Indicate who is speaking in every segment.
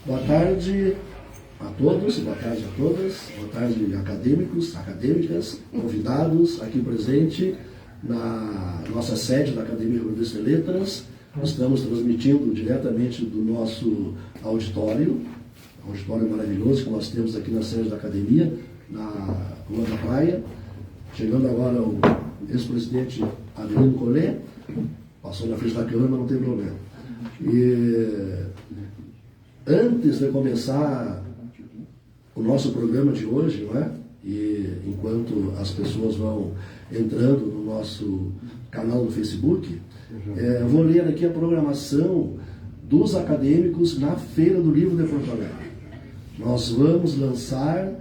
Speaker 1: Boa tarde a todos, boa tarde a todas, boa tarde acadêmicos, acadêmicas, convidados aqui presente na nossa sede da Academia Rio Grande de Letras. Estamos transmitindo diretamente do nosso auditório maravilhoso que nós temos aqui na sede da Academia, na Rua da Praia. Chegando agora o ex-presidente Adelino Collet, passou na frente da câmera, mas não tem problema. E antes de começar o nosso programa de hoje, não é? E enquanto as pessoas vão entrando no nosso canal do Facebook, eu vou ler aqui a programação dos acadêmicos na Feira do Livro de Porto Alegre. Nós vamos lançar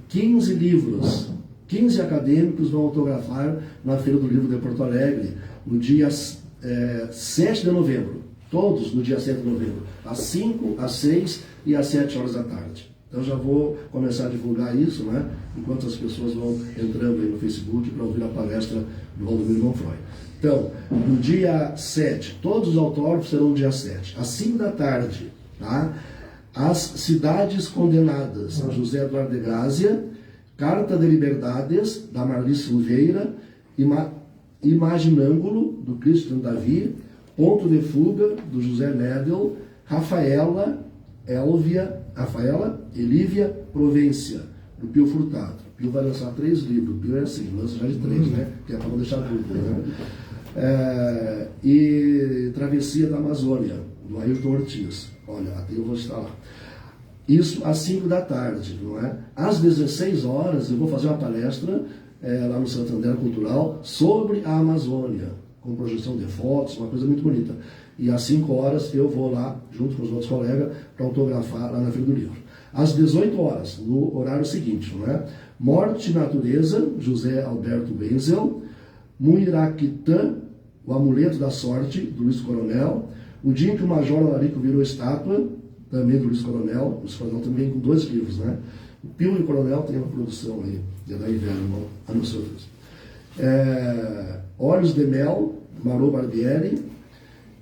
Speaker 1: 15 livros, 15 acadêmicos vão autografar na Feira do Livro de Porto Alegre, no dia 7 de novembro, todos no dia 7 de novembro, às 5, às 6 e às 7 horas da tarde. Então já vou começar a divulgar isso, né? Enquanto as pessoas vão entrando aí no Facebook para ouvir a palestra do Valdomiro Monfroy. Então, no dia 7, todos os autógrafos serão no dia 7, às 5 da tarde, tá? As Cidades Condenadas, São José Eduardo de Grácia, Carta de Liberdades, da Marli Silveira, Imaginângulo, do Christian Davi, Ponto de Fuga, do José Nedel, Rafaela Elívia Província, do Pio Furtado. O Pio vai lançar 3 livros, o Pio é assim, lança já de 3, né? Que é para não deixar dúvida, né? E Travessia da Amazônia, do Ayrton Ortiz. Olha, até eu vou estar lá. Isso às 5 da tarde, não é? Às 16 horas eu vou fazer uma palestra lá no Santander Cultural sobre a Amazônia, com projeção de fotos, uma coisa muito bonita. E às 5 horas eu vou lá, junto com os outros colegas, para autografar lá na Feira do Livro. Às 18 horas, no horário seguinte, não é? Morte e Natureza, José Alberto Wenzel, Muiraquitã, O Amuleto da Sorte, do Luiz Coronel, O Dia em que o Major Alarico Virou Estátua, também do Luiz Coronel. Luiz Coronel também com 2 livros, né? O Pio e o Coronel tem uma produção aí, da Inverno, anunciou isso. Olhos de Mel, Marô Barbieri.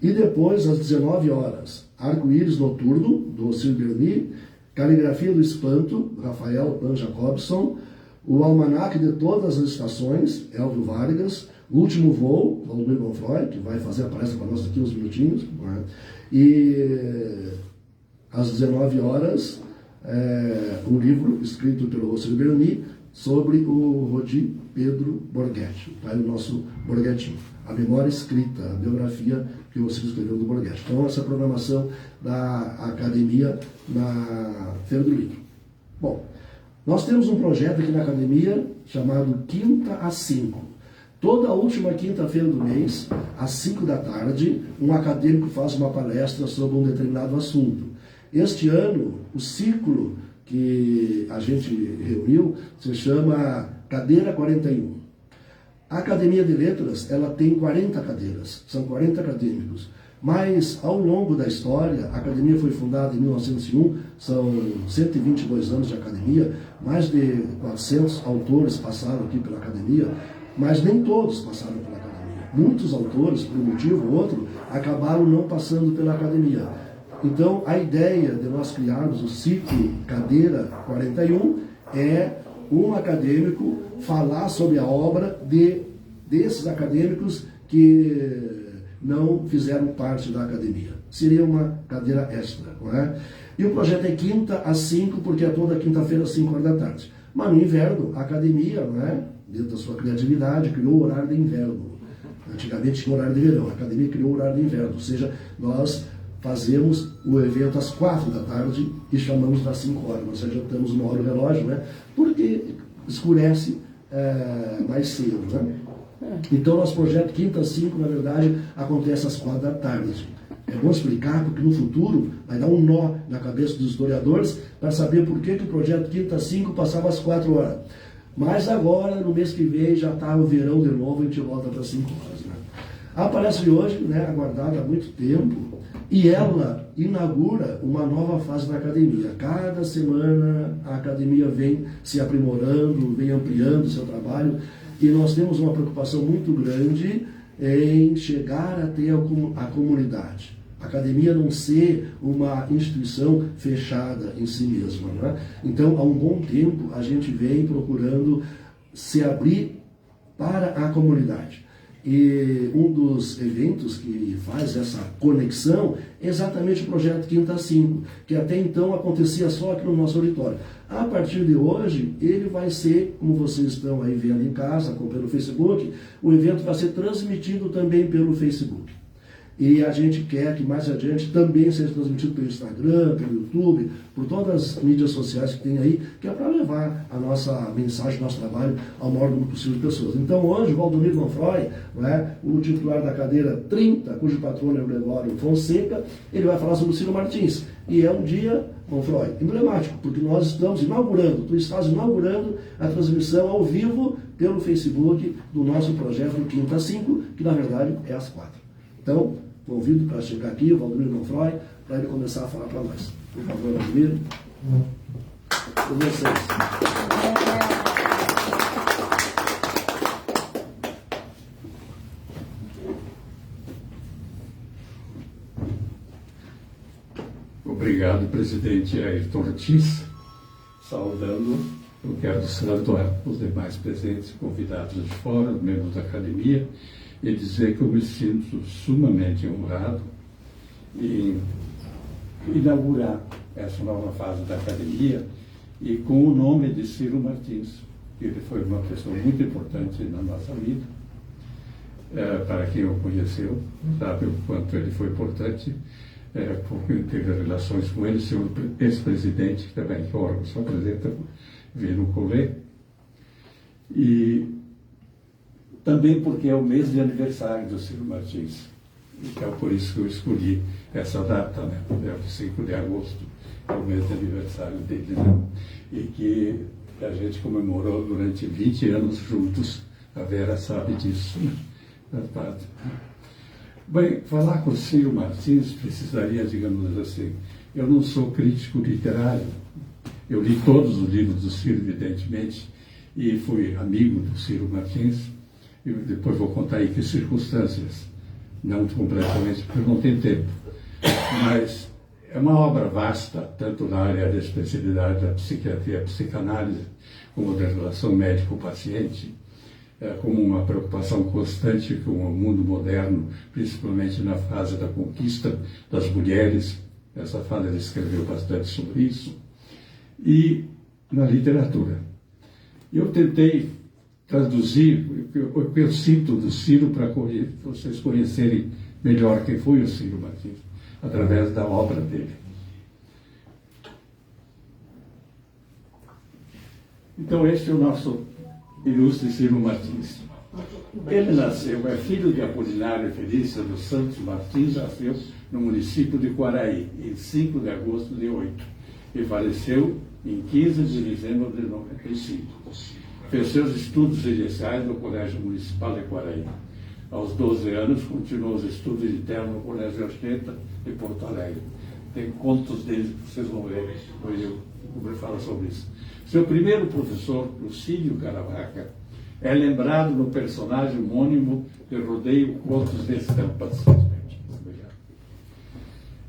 Speaker 1: E depois, às 19 horas, Arco-Íris Noturno, do Ocir Berni, Caligrafia do Espanto, Rafael Pan Jacobson, O Almanaque de Todas as Estações, Elvio Vargas, O Último Voo, Valdomiro Monfroy, que vai fazer a palestra para nós aqui uns minutinhos, né? E às 19 horas, um livro escrito pelo Ocir Berni sobre o Rodi Pedro Borghetti, o pai do nosso Borghettinho. A memória escrita, a biografia que o Ocir escreveu do Borghetti. Então, essa é a programação da Academia na Feira do Livro. Bom, nós temos um projeto aqui na Academia chamado Quinta às 5. Toda a última quinta-feira do mês, às 5 da tarde, um acadêmico faz uma palestra sobre um determinado assunto. Este ano, o ciclo que a gente reuniu se chama Cadeira 41. A Academia de Letras, ela tem 40 cadeiras, são 40 acadêmicos. Mas, ao longo da história, a Academia foi fundada em 1901, são 122 anos de Academia, mais de 400 autores passaram aqui pela Academia, mas nem todos passaram pela Academia. Muitos autores, por um motivo ou outro, acabaram não passando pela Academia. Então, a ideia de nós criarmos o ciclo Cadeira 41 é um acadêmico falar sobre a obra desses acadêmicos que não fizeram parte da academia. Seria uma cadeira extra, não é? E o projeto é quinta às 5, porque é toda quinta-feira às 5 horas da tarde. Mas no inverno, a academia, não é? Dentro da sua criatividade, criou o horário de inverno. Antigamente tinha o horário de verão, a academia criou o horário de inverno, ou seja, nós fazemos o evento às 4 da tarde e chamamos das 5 horas. Nós adiantamos uma hora o relógio, né? Porque escurece mais cedo, né? Então, nosso projeto Quinta às 5, na verdade, acontece às 4 da tarde. É bom explicar, porque no futuro vai dar um nó na cabeça dos historiadores para saber por que o projeto Quinta às 5 passava às 4 horas. Mas agora, no mês que vem, já está o verão de novo e a gente volta para 5 horas. Né? A palestra de hoje, né, aguardada há muito tempo, e ela inaugura uma nova fase da academia. Cada semana a academia vem se aprimorando, vem ampliando o seu trabalho, e nós temos uma preocupação muito grande em chegar até a comunidade. A academia não ser uma instituição fechada em si mesma, né? Então, há um bom tempo, a gente vem procurando se abrir para a comunidade. E um dos eventos que faz essa conexão é exatamente o projeto Quinta 5, que até então acontecia só aqui no nosso auditório. A partir de hoje, ele vai ser, como vocês estão aí vendo em casa, pelo Facebook, o evento vai ser transmitido também pelo Facebook. E a gente quer que mais adiante também seja transmitido pelo Instagram, pelo YouTube, por todas as mídias sociais que tem aí, que é para levar a nossa mensagem, nosso trabalho ao maior número possível de pessoas. Então hoje, o Valdomiro Manfroy, né, o titular da cadeira 30, cujo patrono é o Gregório Fonseca, ele vai falar sobre o Ciro Martins. E é um dia, Manfroy, emblemático, porque nós estamos inaugurando, tu estás inaugurando a transmissão ao vivo pelo Facebook do nosso projeto Quinta 5, que na verdade é às 4. Então, convido para chegar aqui o Valdomiro Manfroy, para ele começar a falar para nós. Por favor, Valdomiro. Com vocês.
Speaker 2: Obrigado, presidente Ayrton Ortiz. Saudando, eu quero saudar os demais presentes, convidados de fora, membros da academia, e dizer que eu me sinto sumamente honrado em inaugurar essa nova fase da academia e com o nome de Ciro Martins. Ele foi uma pessoa muito importante na nossa vida. Para quem o conheceu, sabe o quanto ele foi importante, porque teve relações com ele, seu ex-presidente, que também que o órgão se apresenta, Vino Collet. E também porque é o mês de aniversário do Ciro Martins. Então, por isso que eu escolhi essa data, né? É o 5 de agosto, é o mês de aniversário dele, né? E que a gente comemorou durante 20 anos juntos. A Vera sabe disso, né? Bem, falar com o Ciro Martins precisaria, digamos assim, eu não sou crítico literário, eu li todos os livros do Ciro, evidentemente, e fui amigo do Ciro Martins. E depois vou contar aí que circunstâncias, não completamente, porque não tem tempo. Mas é uma obra vasta, tanto na área da especialidade da psiquiatria, psicanálise, como da relação médico-paciente, como uma preocupação constante com o mundo moderno, principalmente na fase da conquista das mulheres. Essa fase ele escreveu bastante sobre isso. E na literatura. Eu tentei traduzir o que eu sinto do Ciro para vocês conhecerem melhor quem foi o Ciro Martins, através da obra dele. Então, este é o nosso ilustre Ciro Martins. Ele nasceu, é filho de Apolinário Felícia dos Santos Martins, nasceu no município de Quaraí, em 5 de agosto de 8, e faleceu em 15 de dezembro de 95. Fez seus estudos iniciais no Colégio Municipal de Quaraí. Aos 12 anos, continuou os estudos internos no Colégio Anchieta de Porto Alegre. Tem contos dele que vocês vão ver, depois eu vou falar sobre isso. Seu primeiro professor, Lucílio Caravaca, é lembrado no personagem homônimo de Rodeio Contos de Estampas.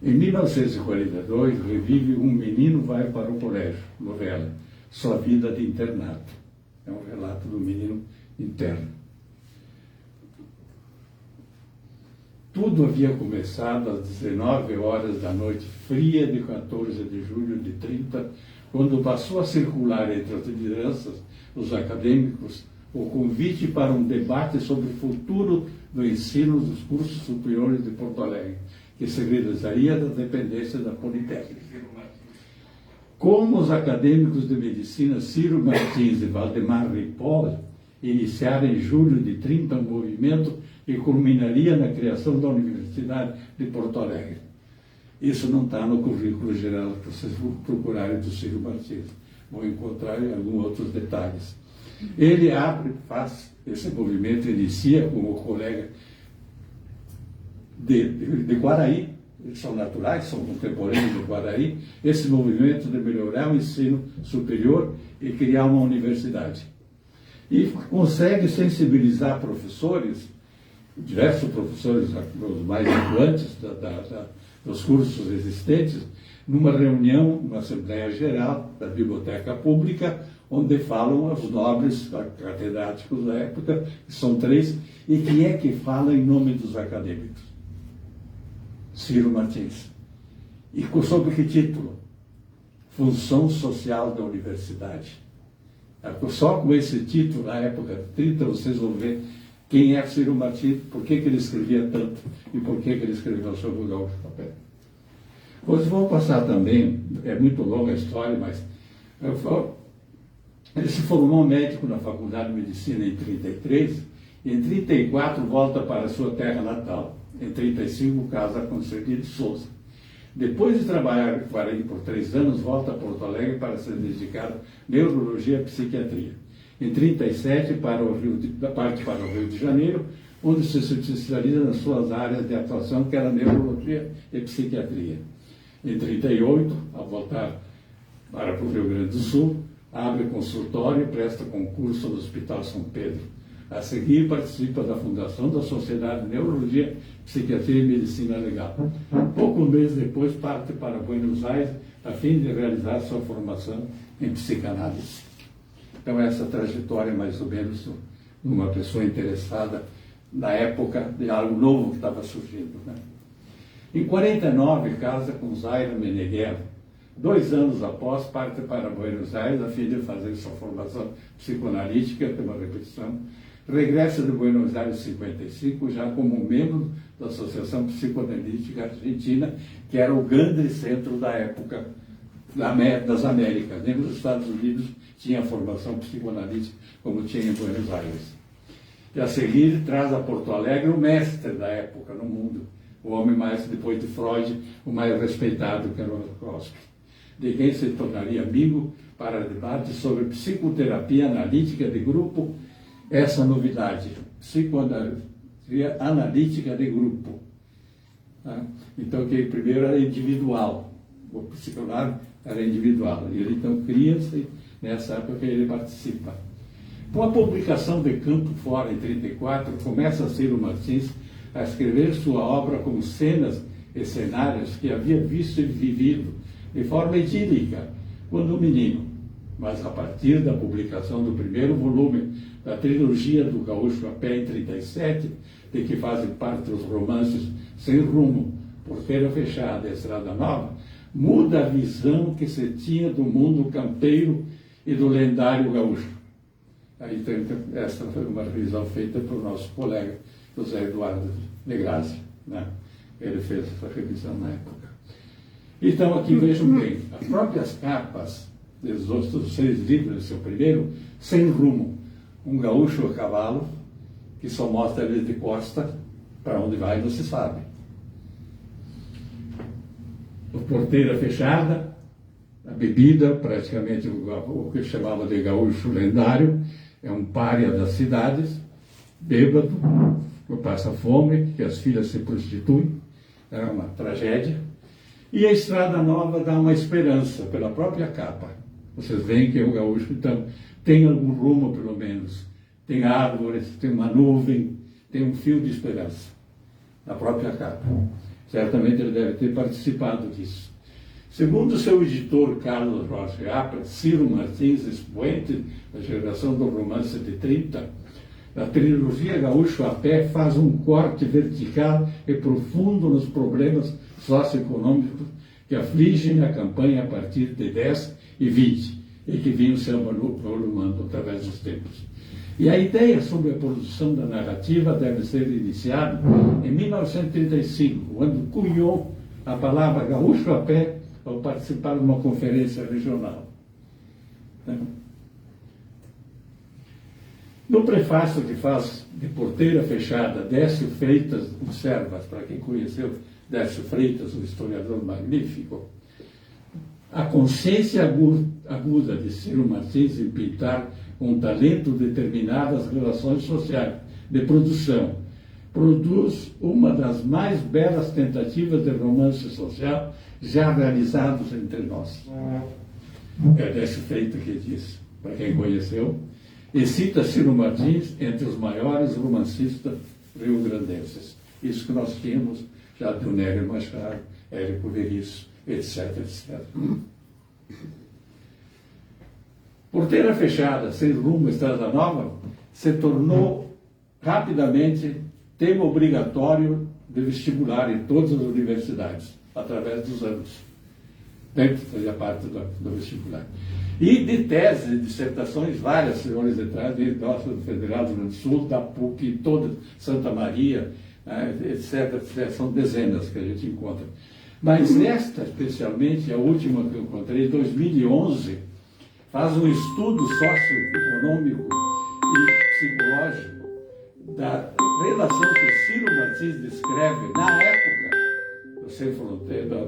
Speaker 2: Em 1942, revive Um Menino Vai para o Colégio, novela, Sua Vida de Internato. É um relato do menino interno. Tudo havia começado às 19 horas da noite fria de 14 de julho de 30, quando passou a circular entre as lideranças, os acadêmicos, o convite para um debate sobre o futuro do ensino dos cursos superiores de Porto Alegre, que se realizaria da dependência da Politécnica. Como os acadêmicos de medicina Ciro Martins e Valdemar Ripoll iniciaram em julho de 30 um movimento que culminaria na criação da Universidade de Porto Alegre. Isso não está no currículo geral que vocês vão procurarem do Ciro Martins. Vão encontrar alguns outros detalhes. Ele faz esse movimento, inicia com o colega de Quaraí, eles são naturais, são contemporâneos de Quaraí, esse movimento de melhorar o ensino superior e criar uma universidade. E consegue sensibilizar professores, diversos professores, os mais atuantes dos cursos existentes, numa reunião, uma Assembleia Geral da Biblioteca Pública, onde falam os nobres catedráticos da época, que são 3, e quem é que fala em nome dos acadêmicos? Ciro Martins. E sob que título? Função Social da Universidade. Só com esse título, na época de 30, vocês vão ver quem é Ciro Martins, por que ele escrevia tanto e por que ele escreveu sobre o gaúcho papel. Vocês vão passar também, é muito longa a história, mas ele se formou médico na Faculdade de Medicina em 33, e em 34 volta para a sua terra natal. Em 35 casa com Serguei de Souza. Depois de trabalhar por 3 anos, volta a Porto Alegre para se dedicar à neurologia e psiquiatria. Em 37 parte para o Rio de Janeiro, onde se especializa nas suas áreas de atuação, que era neurologia e psiquiatria. Em 38, ao voltar para o Rio Grande do Sul, abre consultório e presta concurso no Hospital São Pedro. A seguir, participa da fundação da Sociedade de Neurologia, Psiquiatria e Medicina Legal. Poucos meses depois, parte para Buenos Aires, a fim de realizar sua formação em psicanálise. Então, essa trajetória, mais ou menos, de uma pessoa interessada na época de algo novo que estava surgindo, né? Em 49, casa com Zaira Meneghello. 2 anos após, parte para Buenos Aires, a fim de fazer sua formação psicoanalítica, tem uma repetição. Regressa de Buenos Aires em 55, já como membro da Associação Psicoanalítica Argentina, que era o grande centro da época das Américas. Nem nos Estados Unidos tinha formação psicoanalítica como tinha em Buenos Aires. E a seguir traz a Porto Alegre o mestre da época no mundo, o homem mais, depois de Freud, o mais respeitado, que era o Ostrowski, de quem se tornaria amigo para debate sobre psicoterapia analítica de grupo. Essa novidade, psicoterapia analítica de grupo. Tá? Então, que primeiro era individual, o psicanálise era individual, e ele então cria-se nessa época que ele participa. Com a publicação de Campo Fora, em 34, começa Ciro Martins a escrever sua obra como cenas e cenários que havia visto e vivido de forma idílica quando menino. Mas a partir da publicação do primeiro volume da trilogia do Gaúcho a Pé, em 37, de que fazem parte os romances Sem Rumo, Porteira Fechada e Estrada Nova, muda a visão que se tinha do mundo campeiro e do lendário gaúcho. Aí, essa foi uma revisão feita pelo nosso colega José Eduardo de Graça, né? Ele fez essa revisão na época. Então, aqui vejam bem, as próprias capas dos 6 livros, seu primeiro, Sem Rumo, um gaúcho a cavalo, que só mostra ele de costa, para onde vai não se sabe. A Porteira Fechada, a bebida, praticamente o que chamava de gaúcho lendário, é um pária das cidades, bêbado, que passa fome, que as filhas se prostituem, é uma tragédia. E a Estrada Nova dá uma esperança pela própria capa. Vocês veem que o gaúcho, então, tem algum rumo, pelo menos. Tem árvores, tem uma nuvem, tem um fio de esperança na própria capa. Certamente ele deve ter participado disso. Segundo seu editor Carlos Rocha Apra, Ciro Martins, expoente da geração do romance de 30, a trilogia Gaúcho a Pé faz um corte vertical e profundo nos problemas socioeconômicos que afligem a campanha a partir de 10 e 20, e que vinham se avolumando através dos tempos. E a ideia sobre a produção da narrativa deve ser iniciada em 1935, quando cunhou a palavra gaúcho a pé ao participar de uma conferência regional. No prefácio que faz de Porteira Fechada, Décio Freitas observa, para quem conheceu Décio Freitas, um historiador magnífico, a consciência aguda de Ciro Martins em pintar com talento determinadas relações sociais de produção produz uma das mais belas tentativas de romance social já realizados entre nós. É Décio Freitas que diz, para quem conheceu, e cita Ciro Martins entre os maiores romancistas rio-grandenses. Isso que nós tínhamos já do Nélio Machado, Érico Veríssimo, etc, etc. Porteira Fechada, Sem Rumo, Estrada Nova, se tornou rapidamente tema obrigatório de vestibular em todas as universidades, através dos anos. Dentro fazia parte do vestibular. E de tese, de dissertações, várias, senhores letrados, nossa, do Federal do Rio Grande do Sul, da PUC, toda Santa Maria, etc, etc, são dezenas que a gente encontra. Mas esta, especialmente, a última que eu encontrei, em 2011, faz um estudo socioeconômico e psicológico da relação que Ciro Martins descreve na época do Sem Fronteira,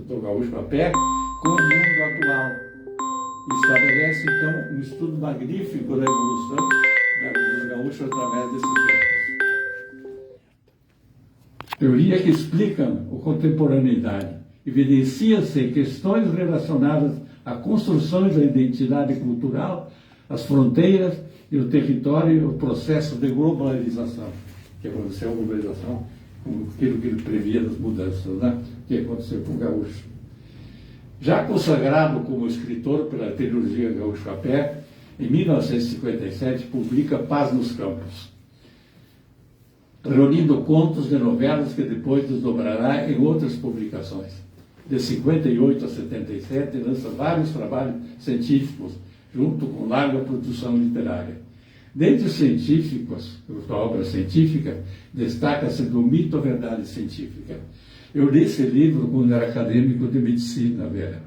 Speaker 2: do Gaúcho a Pé, com o mundo atual. Estabelece, então, um estudo magnífico da evolução dos gaúchos através desses tempos. Teoria que explica a contemporaneidade. Evidencia-se questões relacionadas à construção da identidade cultural, as fronteiras e o território e o processo de globalização, que aconteceu a globalização, como aquilo que ele previa das mudanças, né, que aconteceu com o gaúcho. Já consagrado como escritor pela trilogia Gaúcho a Pé, em 1957 publica Paz nos Campos, reunindo contos de novelas que depois desdobrará em outras publicações. De 58 a 77 lança vários trabalhos científicos, junto com larga produção literária. Dentre os científicos, a obra científica, destaca-se do Mito à Verdade Científica. Eu li esse livro quando era acadêmico de medicina, Vera,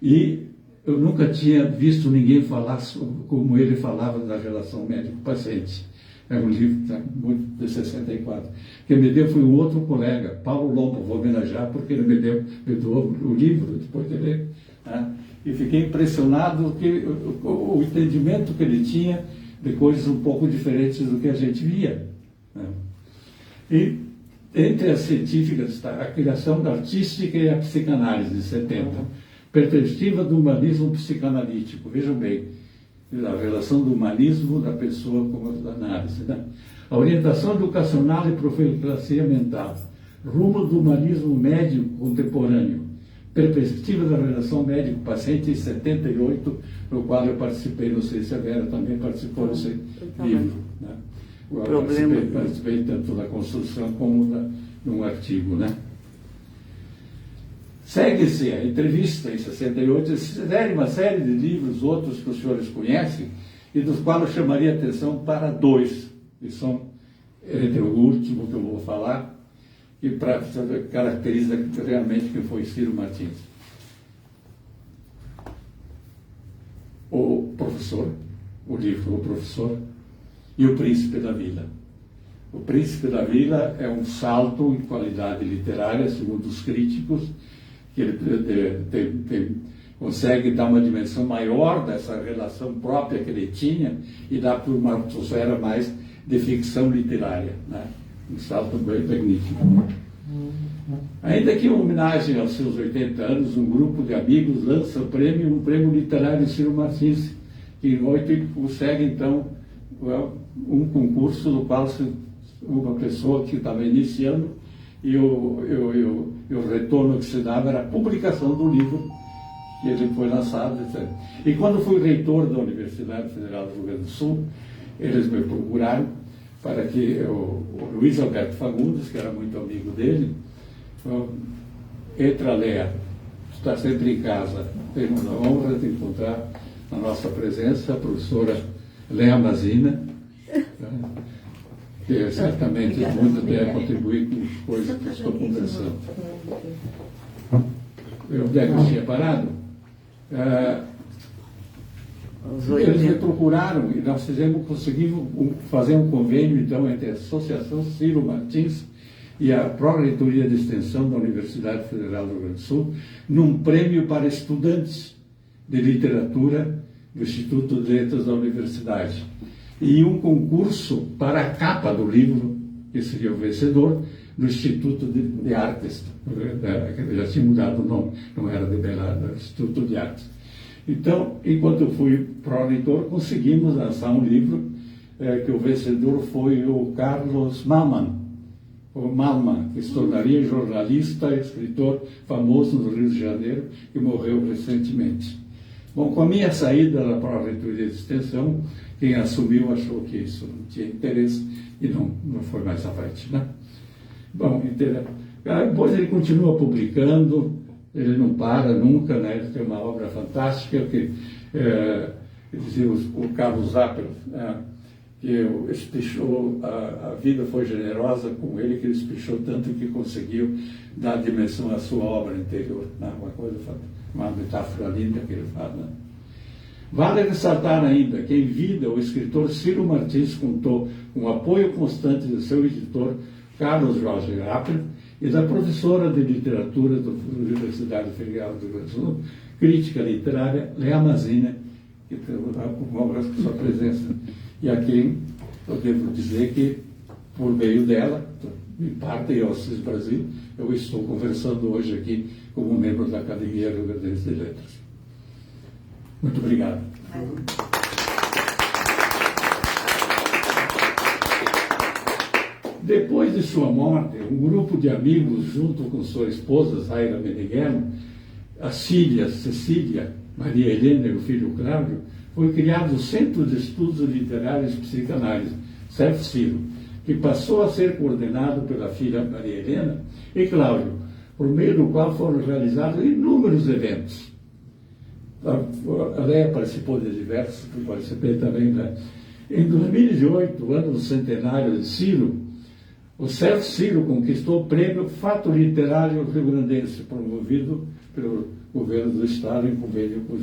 Speaker 2: e eu nunca tinha visto ninguém falar como ele falava da relação médico-paciente. É um livro muito de 64. Quem me deu foi um outro colega, Paulo Lombo, vou homenagear porque ele me deu o livro depois de ler. Né? E fiquei impressionado que o entendimento que ele tinha de coisas um pouco diferentes do que a gente via. Né? E entre as científicas está a criação da artística e a psicanálise, de 70. Perspectiva do humanismo psicanalítico, vejam bem, a relação do humanismo da pessoa com a análise. Né? A orientação educacional e profilaxia mental, rumo do humanismo médico contemporâneo, perspectiva da relação médico-paciente em 78, no qual eu participei, não sei se a Vera também participou desse livro. Né? Eu participei tanto da construção como num artigo. Né? Segue-se a entrevista em 68, segue uma série de livros, outros que os senhores conhecem, e dos quais eu chamaria a atenção para dois, que são, entre o último que eu vou falar, e para caracteriza realmente quem foi Ciro Martins. O Professor, o livro O Professor, e O Príncipe da Vila. O Príncipe da Vila é um salto em qualidade literária, segundo os críticos, que ele consegue dar uma dimensão maior dessa relação própria que ele tinha e dá para uma atmosfera mais de ficção literária. Né? Um salto bem magnífico. Ainda que em homenagem aos seus 80 anos, um grupo de amigos lança um prêmio literário Ciro Martins, que em 8 consegue, então, um concurso no qual uma pessoa que estava iniciando, e o retorno que se dava era a publicação do livro, que ele foi lançado, etc. E quando fui reitor da Universidade Federal do Rio Grande do Sul, eles me procuraram para que o Luiz Alberto Fagundes, que era muito amigo dele, entra, Léa, está sempre em casa, temos a honra de encontrar na nossa presença a professora Léa Mazina, que certamente muito deve contribuir com coisas que estou conversando. Onde é que eu tinha parado? Eles me procuraram e nós conseguimos fazer um convênio, então, entre a Associação Ciro Martins e a Pró-Reitoria de Extensão da Universidade Federal do Rio Grande do Sul, num prêmio para estudantes de literatura do Instituto de Letras da Universidade. E um concurso para a capa do livro, que seria o vencedor, do Instituto de Artes. Eu já tinha mudado o nome, não era de Belas, era Instituto de Artes. Então, enquanto eu fui pró-reitor, conseguimos lançar um livro, que o vencedor foi o Carlos Maman, o Malman, que se tornaria jornalista e escritor famoso no Rio de Janeiro, que morreu recentemente. Bom, com a minha saída para a reitoria de extensão, quem assumiu achou que isso não tinha interesse e não foi mais à frente, né? Bom, depois ele continua publicando, ele não para nunca, né? Ele tem uma obra fantástica que dizia o Carlos Zappel, que espichou, a vida foi generosa com ele, que ele espichou tanto que conseguiu dar dimensão à sua obra interior, né? Uma metáfora linda que ele fala, né? Vale ressaltar ainda que em vida o escritor Ciro Martins contou com o apoio constante do seu editor Carlos Jorge Zappel e da professora de literatura da Universidade Federal do Rio Grande do Sul, crítica literária Lea Mazina, que honra com sua presença, e a quem eu devo dizer que, por meio dela, em parte e ao CIS Brasil, eu estou conversando hoje aqui como membro da Academia Rio Grandense de Letras. Muito obrigado. Depois de sua morte, um grupo de amigos, junto com sua esposa, Zaira Meneghello, as filhas Cecília, Maria Helena e o filho Cláudio, foi criado o Centro de Estudos Literários e Psicanálise, CEF-CIRO, que passou a ser coordenado pela filha Maria Helena e Cláudio, por meio do qual foram realizados inúmeros eventos. A Leia participou de diversos, eu participei também, né? Em 2008, ano do centenário de Ciro, o CEF-CIRO conquistou o prêmio Fato Literário Rio-Grandense, promovido pelo governo do Estado em convênio com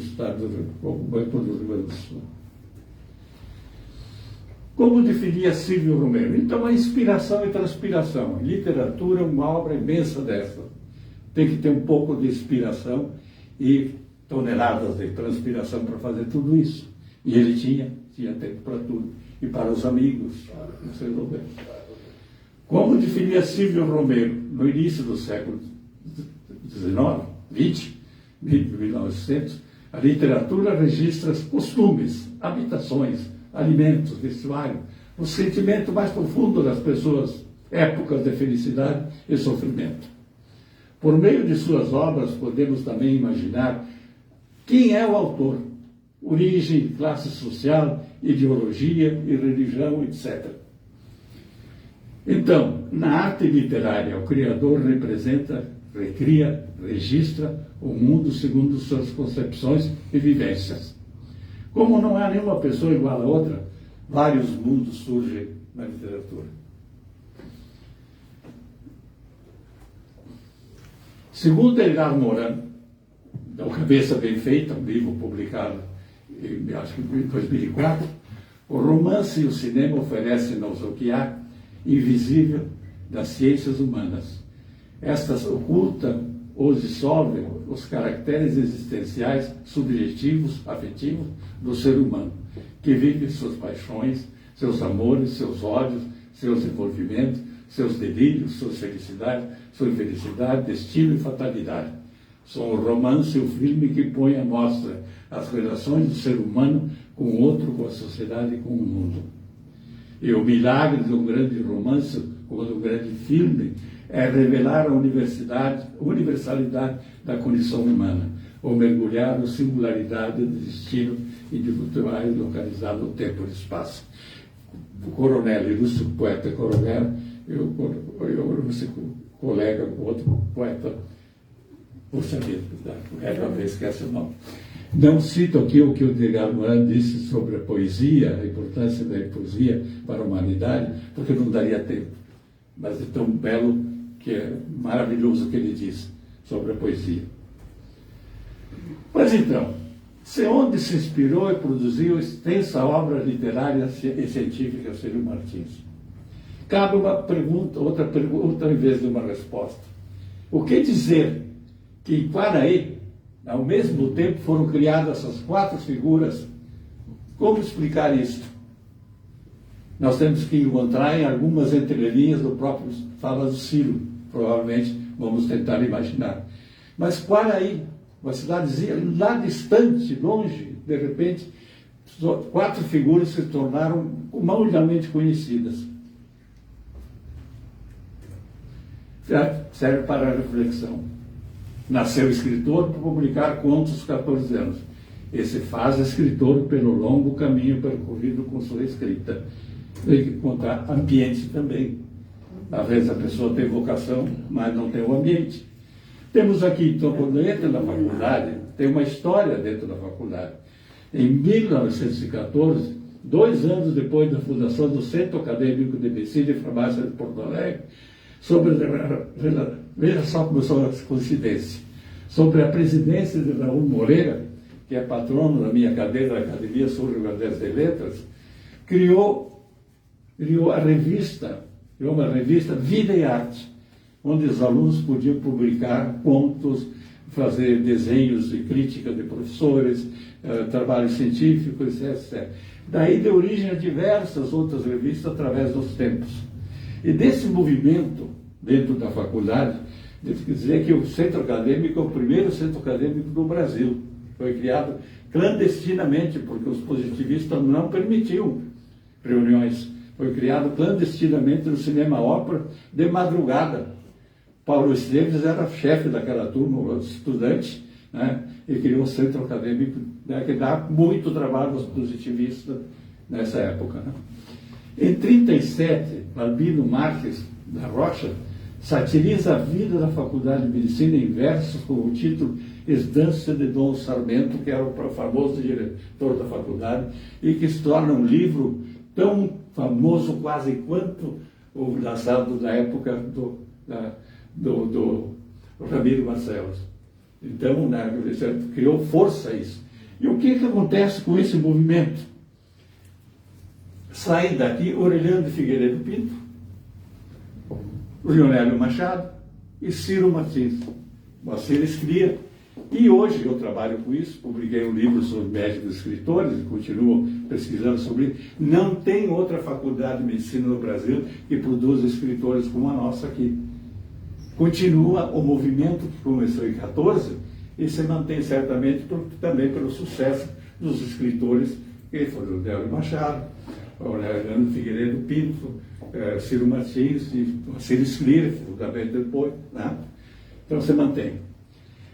Speaker 2: o Banco do Rio Grande do Sul. Como definia Silvio Romero? Então, a inspiração e transpiração. Em literatura, uma obra imensa dessa. Tem que ter um pouco de inspiração e toneladas de transpiração para fazer tudo isso. E ele tinha tempo para tudo. E para os amigos, não sei o bem. Como definia Silvio Romero no início do século XIX, 1900, a literatura registra costumes, habitações, alimentos, vestuário, o sentimento mais profundo das pessoas, épocas de felicidade e sofrimento. Por meio de suas obras, podemos também imaginar quem é o autor, origem, classe social, ideologia e religião, etc. Então, na arte literária, o criador representa, recria, registra o mundo segundo suas concepções e vivências. Como não há nenhuma pessoa igual a outra, vários mundos surgem na literatura. Segundo Edgar Morin, da Cabeça Bem Feita, um livro publicado, acho que em 2004, o romance e o cinema oferecem-nos o que há invisível das ciências humanas. Estas ocultam ou dissolvem os caracteres existenciais, subjetivos, afetivos do ser humano, que vive suas paixões, seus amores, seus ódios, seus envolvimentos, seus delírios, suas felicidades, sua infelicidade, destino e fatalidade. São o romance e o filme que põe à mostra as relações do ser humano com o outro, com a sociedade e com o mundo. E o milagre de um grande romance, ou de um grande filme, é revelar a universalidade da condição humana, ou mergulhar na singularidade do destino individual localizado no tempo e espaço. O coronel, ilustre poeta coronel, ilustre colega, outro poeta, puxa vida, é uma vez esquece o nome. Não cito aqui o que o Edgar Morin disse sobre a poesia, a importância da poesia para a humanidade, porque não daria tempo. Mas é tão belo que é maravilhoso o que ele diz sobre a poesia. Mas então, onde se inspirou e produziu extensa obra literária e científica Ciro Martins? Cabe uma pergunta, outra pergunta em vez de uma resposta. O que dizer que em Quaraí, ao mesmo tempo, foram criadas essas 4 figuras? Como explicar isso? Nós temos que encontrar em algumas entrelinhas do próprio fala do Ciro, provavelmente vamos tentar imaginar. Mas Quaraí, uma cidadezinha lá distante, longe, de repente, 4 figuras se tornaram mundialmente conhecidas. serve para a reflexão. Nasceu escritor para publicar contos aos 14 anos. Esse faz escritor pelo longo caminho percorrido com sua escrita. Tem que contar ambiente também. Às vezes a pessoa tem vocação, mas não tem o ambiente. Temos aqui, então, quando entra na faculdade, tem uma história dentro da faculdade. Em 1914, 2 anos depois da fundação do Centro Acadêmico de Medicina e Farmácia de Porto Alegre, veja só como são as coincidências, sobre a presidência de Raul Moreira, que é patrono da minha cadeira da Academia Sul-Rio-Grandense de Letras, criou uma revista Vida e Arte, onde os alunos podiam publicar contos, fazer desenhos de crítica de professores, trabalhos científicos, etc. Daí deu origem a diversas outras revistas através dos tempos. E desse movimento, dentro da faculdade, devo dizer que o centro acadêmico é o primeiro centro acadêmico do Brasil. Foi criado clandestinamente, porque os positivistas não permitiam reuniões. Foi criado clandestinamente no Cinema Ópera, de madrugada. Paulo Esteves era chefe daquela turma, os estudantes, né? E criou um centro acadêmico, né, que dá muito trabalho aos positivistas nessa época. Né? Em 1937, Albino Marques da Rocha satiriza a vida da Faculdade de Medicina em versos com o título Estância de Dom Sarmento, que era o famoso diretor da faculdade, e que se torna um livro tão famoso quase quanto o lançado da época do Ramiro Barcelos. Então, né, criou força isso. E o que acontece com esse movimento? Saem daqui Aureliano de Figueiredo Pinto, Leonélio Machado e Ciro Martins. Moacir Scliar. E hoje eu trabalho com isso, publiquei um livro sobre médicos e escritores e continuo pesquisando sobre isso. Não tem outra faculdade de medicina no Brasil que produza escritores como a nossa aqui. Continua o movimento que começou em 14 e se mantém certamente também pelo sucesso dos escritores que foram o Leonélio Machado, Aureliano Figueiredo Pinto, Ciro Martins e Moacir Scliar, também depois. Né? Então se mantém.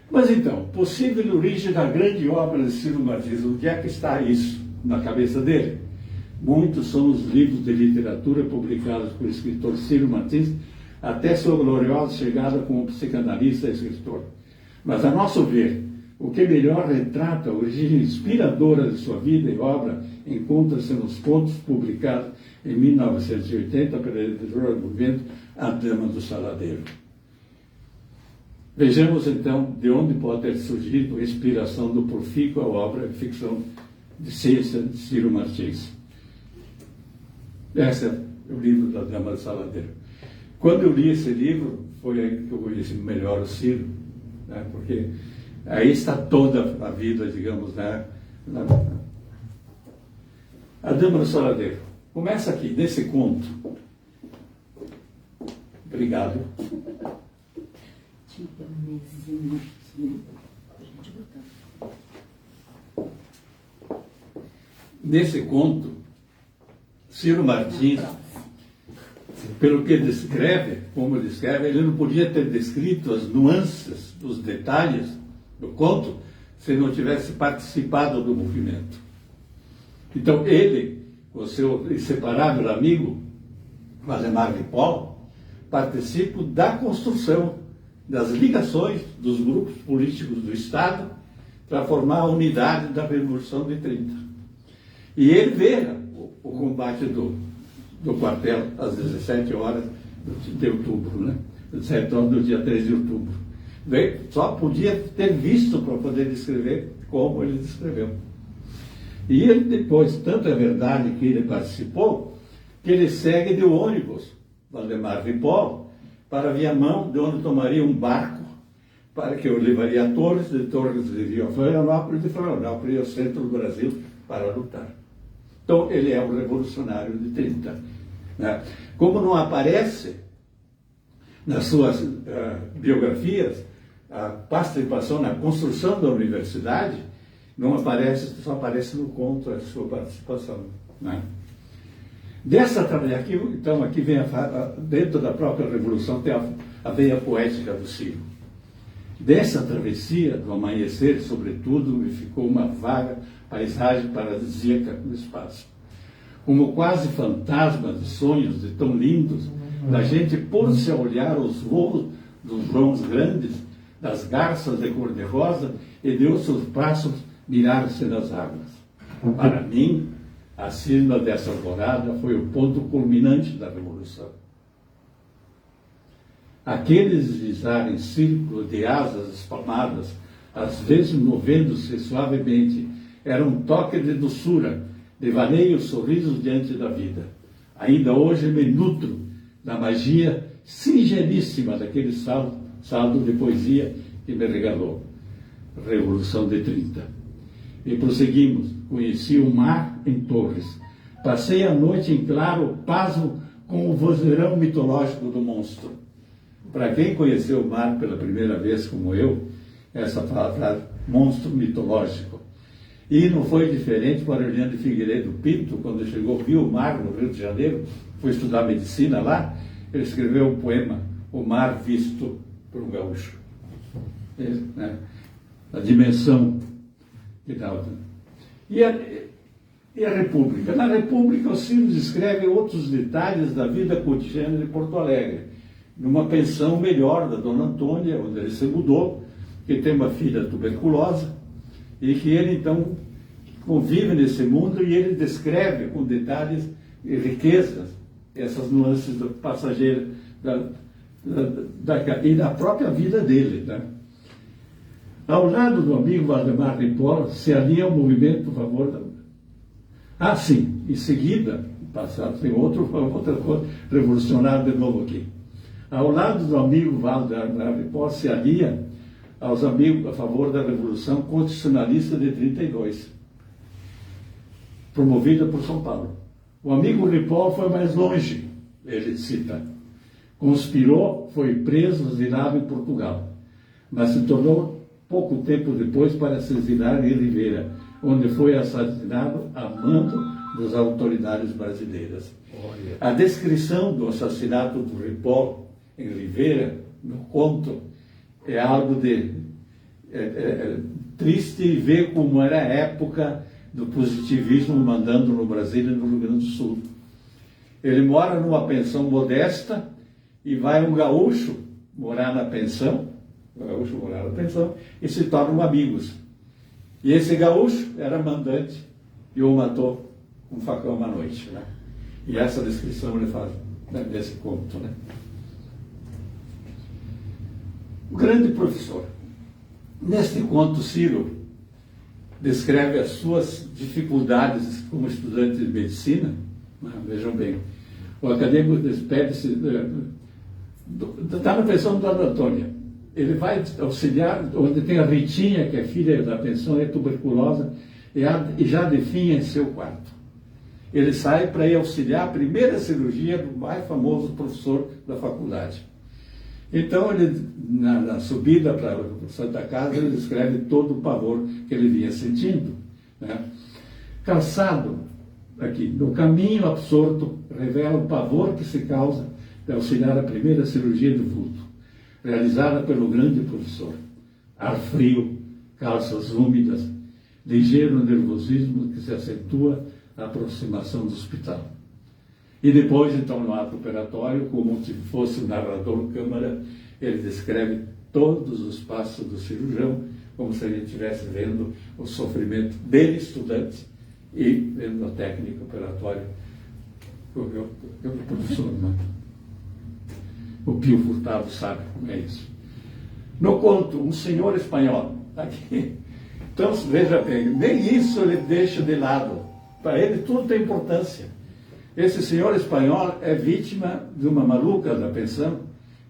Speaker 2: Mas então, possível origem da grande obra de Ciro Martins, onde é que está isso na cabeça dele? Muitos são os livros de literatura publicados pelo escritor Ciro Martins, até sua gloriosa chegada como psicanalista e escritor. Mas, a nosso ver, o que melhor retrata a origem inspiradora de sua vida e obra encontra-se nos contos publicados em 1980 pela editora do movimento A Dama do Saladeiro. Vejamos, então, de onde pode ter surgido a inspiração do profícua obra de ficção de ciência de Ciro Martins. Esse é o livro da Dama do Saladeiro. Quando eu li esse livro, foi aí que eu conheci melhor o Ciro, né? Porque aí está toda a vida, digamos, né? A Dama do Saladeiro. Começa aqui, nesse conto. Obrigado. Nesse conto, Ciro Martins, pelo que descreve, como descreve, ele não podia ter descrito as nuances, os detalhes do conto, se não tivesse participado do movimento. Então ele, o seu inseparável amigo, Valdemar Ripoll, participa da construção das ligações dos grupos políticos do Estado para formar a unidade da Revolução de 30. E ele vê o combate do quartel às 17 horas de outubro, né? Do dia 3 de outubro. Só podia ter visto para poder descrever como ele descreveu. E ele depois, tanto é verdade que ele participou, que ele segue de ônibus, Valdemar Ripoll, para Viamão, de onde tomaria um barco, para que eu levaria a Torres, de Torres de Florianópolis, de Florianópolis ao centro do Brasil para lutar. Então, ele é um revolucionário de 30. Né? Como não aparece nas suas biografias a participação na construção da universidade, não aparece, só aparece no conto a sua participação. Né? Dessa aqui, então, aqui vem dentro da própria Revolução, tem a veia poética do Ciro. Dessa travessia do amanhecer, sobretudo, me ficou uma vaga paisagem paradisíaca no espaço. Como quase fantasma de sonhos de tão lindos, da gente pôr-se a olhar os voos dos grãos grandes, das garças de cor-de-rosa, e de outros passos mirar-se nas águas. Para mim, a cima dessa alvorada foi o ponto culminante da Revolução. Aqueles deslizar em círculo de asas espalmadas, às vezes movendo-se suavemente, era um toque de doçura, devaneio sorrisos diante da vida. Ainda hoje me nutro da magia singelíssima daquele saldo de poesia que me regalou. Revolução de 30. E prosseguimos. Conheci o mar em Torres. Passei a noite em claro pasmo com o vozeirão mitológico do monstro. Para quem conheceu o mar pela primeira vez, como eu, essa palavra monstro mitológico. E não foi diferente para Oriane Figueiredo Pinto, quando chegou, viu o mar no Rio de Janeiro, foi estudar medicina lá, ele escreveu um poema, O Mar Visto por um Gaúcho. Né? A dimensão que dá. E a República? Na República, o Ciro descreve outros detalhes da vida cotidiana de Porto Alegre, numa pensão melhor da Dona Antônia, onde ele se mudou, que tem uma filha tuberculosa, e que ele, então, convive nesse mundo e ele descreve com detalhes e riquezas essas nuances do passageiro e da própria vida dele. Né? Ao lado do amigo Valdemar Ripoll se alinha o movimento a favor da... Ah, sim, em seguida, passado, tem outra coisa revolucionária de novo aqui. Ao lado do amigo Valdemar Ripoll se alia aos amigos a favor da Revolução Constitucionalista de 32, promovida por São Paulo. O amigo Ripoll foi mais longe, ele cita. Conspirou, foi preso, exilado em Portugal, mas se tornou pouco tempo depois para se exilar em Oliveira, onde foi assassinado a mando das autoridades brasileiras. Olha. A descrição do assassinato do Ripoll em Oliveira, no conto, é algo de triste ver como era a época do positivismo mandando no Brasil e no Rio Grande do Sul. Ele mora numa pensão modesta e vai um gaúcho morar na pensão, e se tornam amigos. E esse gaúcho era mandante e o matou com um facão uma noite. Né? E essa descrição ele faz desse conto. Né? O grande professor. Neste conto, Ciro descreve as suas dificuldades como estudante de medicina. Vejam bem, o acadêmico despede-se, está na pensão da Dona Antônia. Ele vai auxiliar, onde tem a Ritinha, que é filha da pensão, é tuberculosa, e já definha em seu quarto. Ele sai para ir auxiliar a primeira cirurgia do mais famoso professor da faculdade. Então, ele, na subida para a Santa Casa, ele descreve todo o pavor que ele vinha sentindo. Né? Cansado, aqui, no caminho absorto, revela o pavor que se causa de auxiliar a primeira cirurgia do vulto, realizada pelo grande professor. Ar frio, calças úmidas, ligeiro nervosismo que se acentua à aproximação do hospital. E depois, então, no ato operatório, como se fosse o narrador câmara, ele descreve todos os passos do cirurgião, como se a gente estivesse vendo o sofrimento dele, estudante, e vendo a técnica operatória do professor. Né? O Pio Furtado sabe como é isso. No conto, um senhor espanhol, aqui. Então, veja bem, nem isso ele deixa de lado. Para ele tudo tem importância. Esse senhor espanhol é vítima de uma maluca da pensão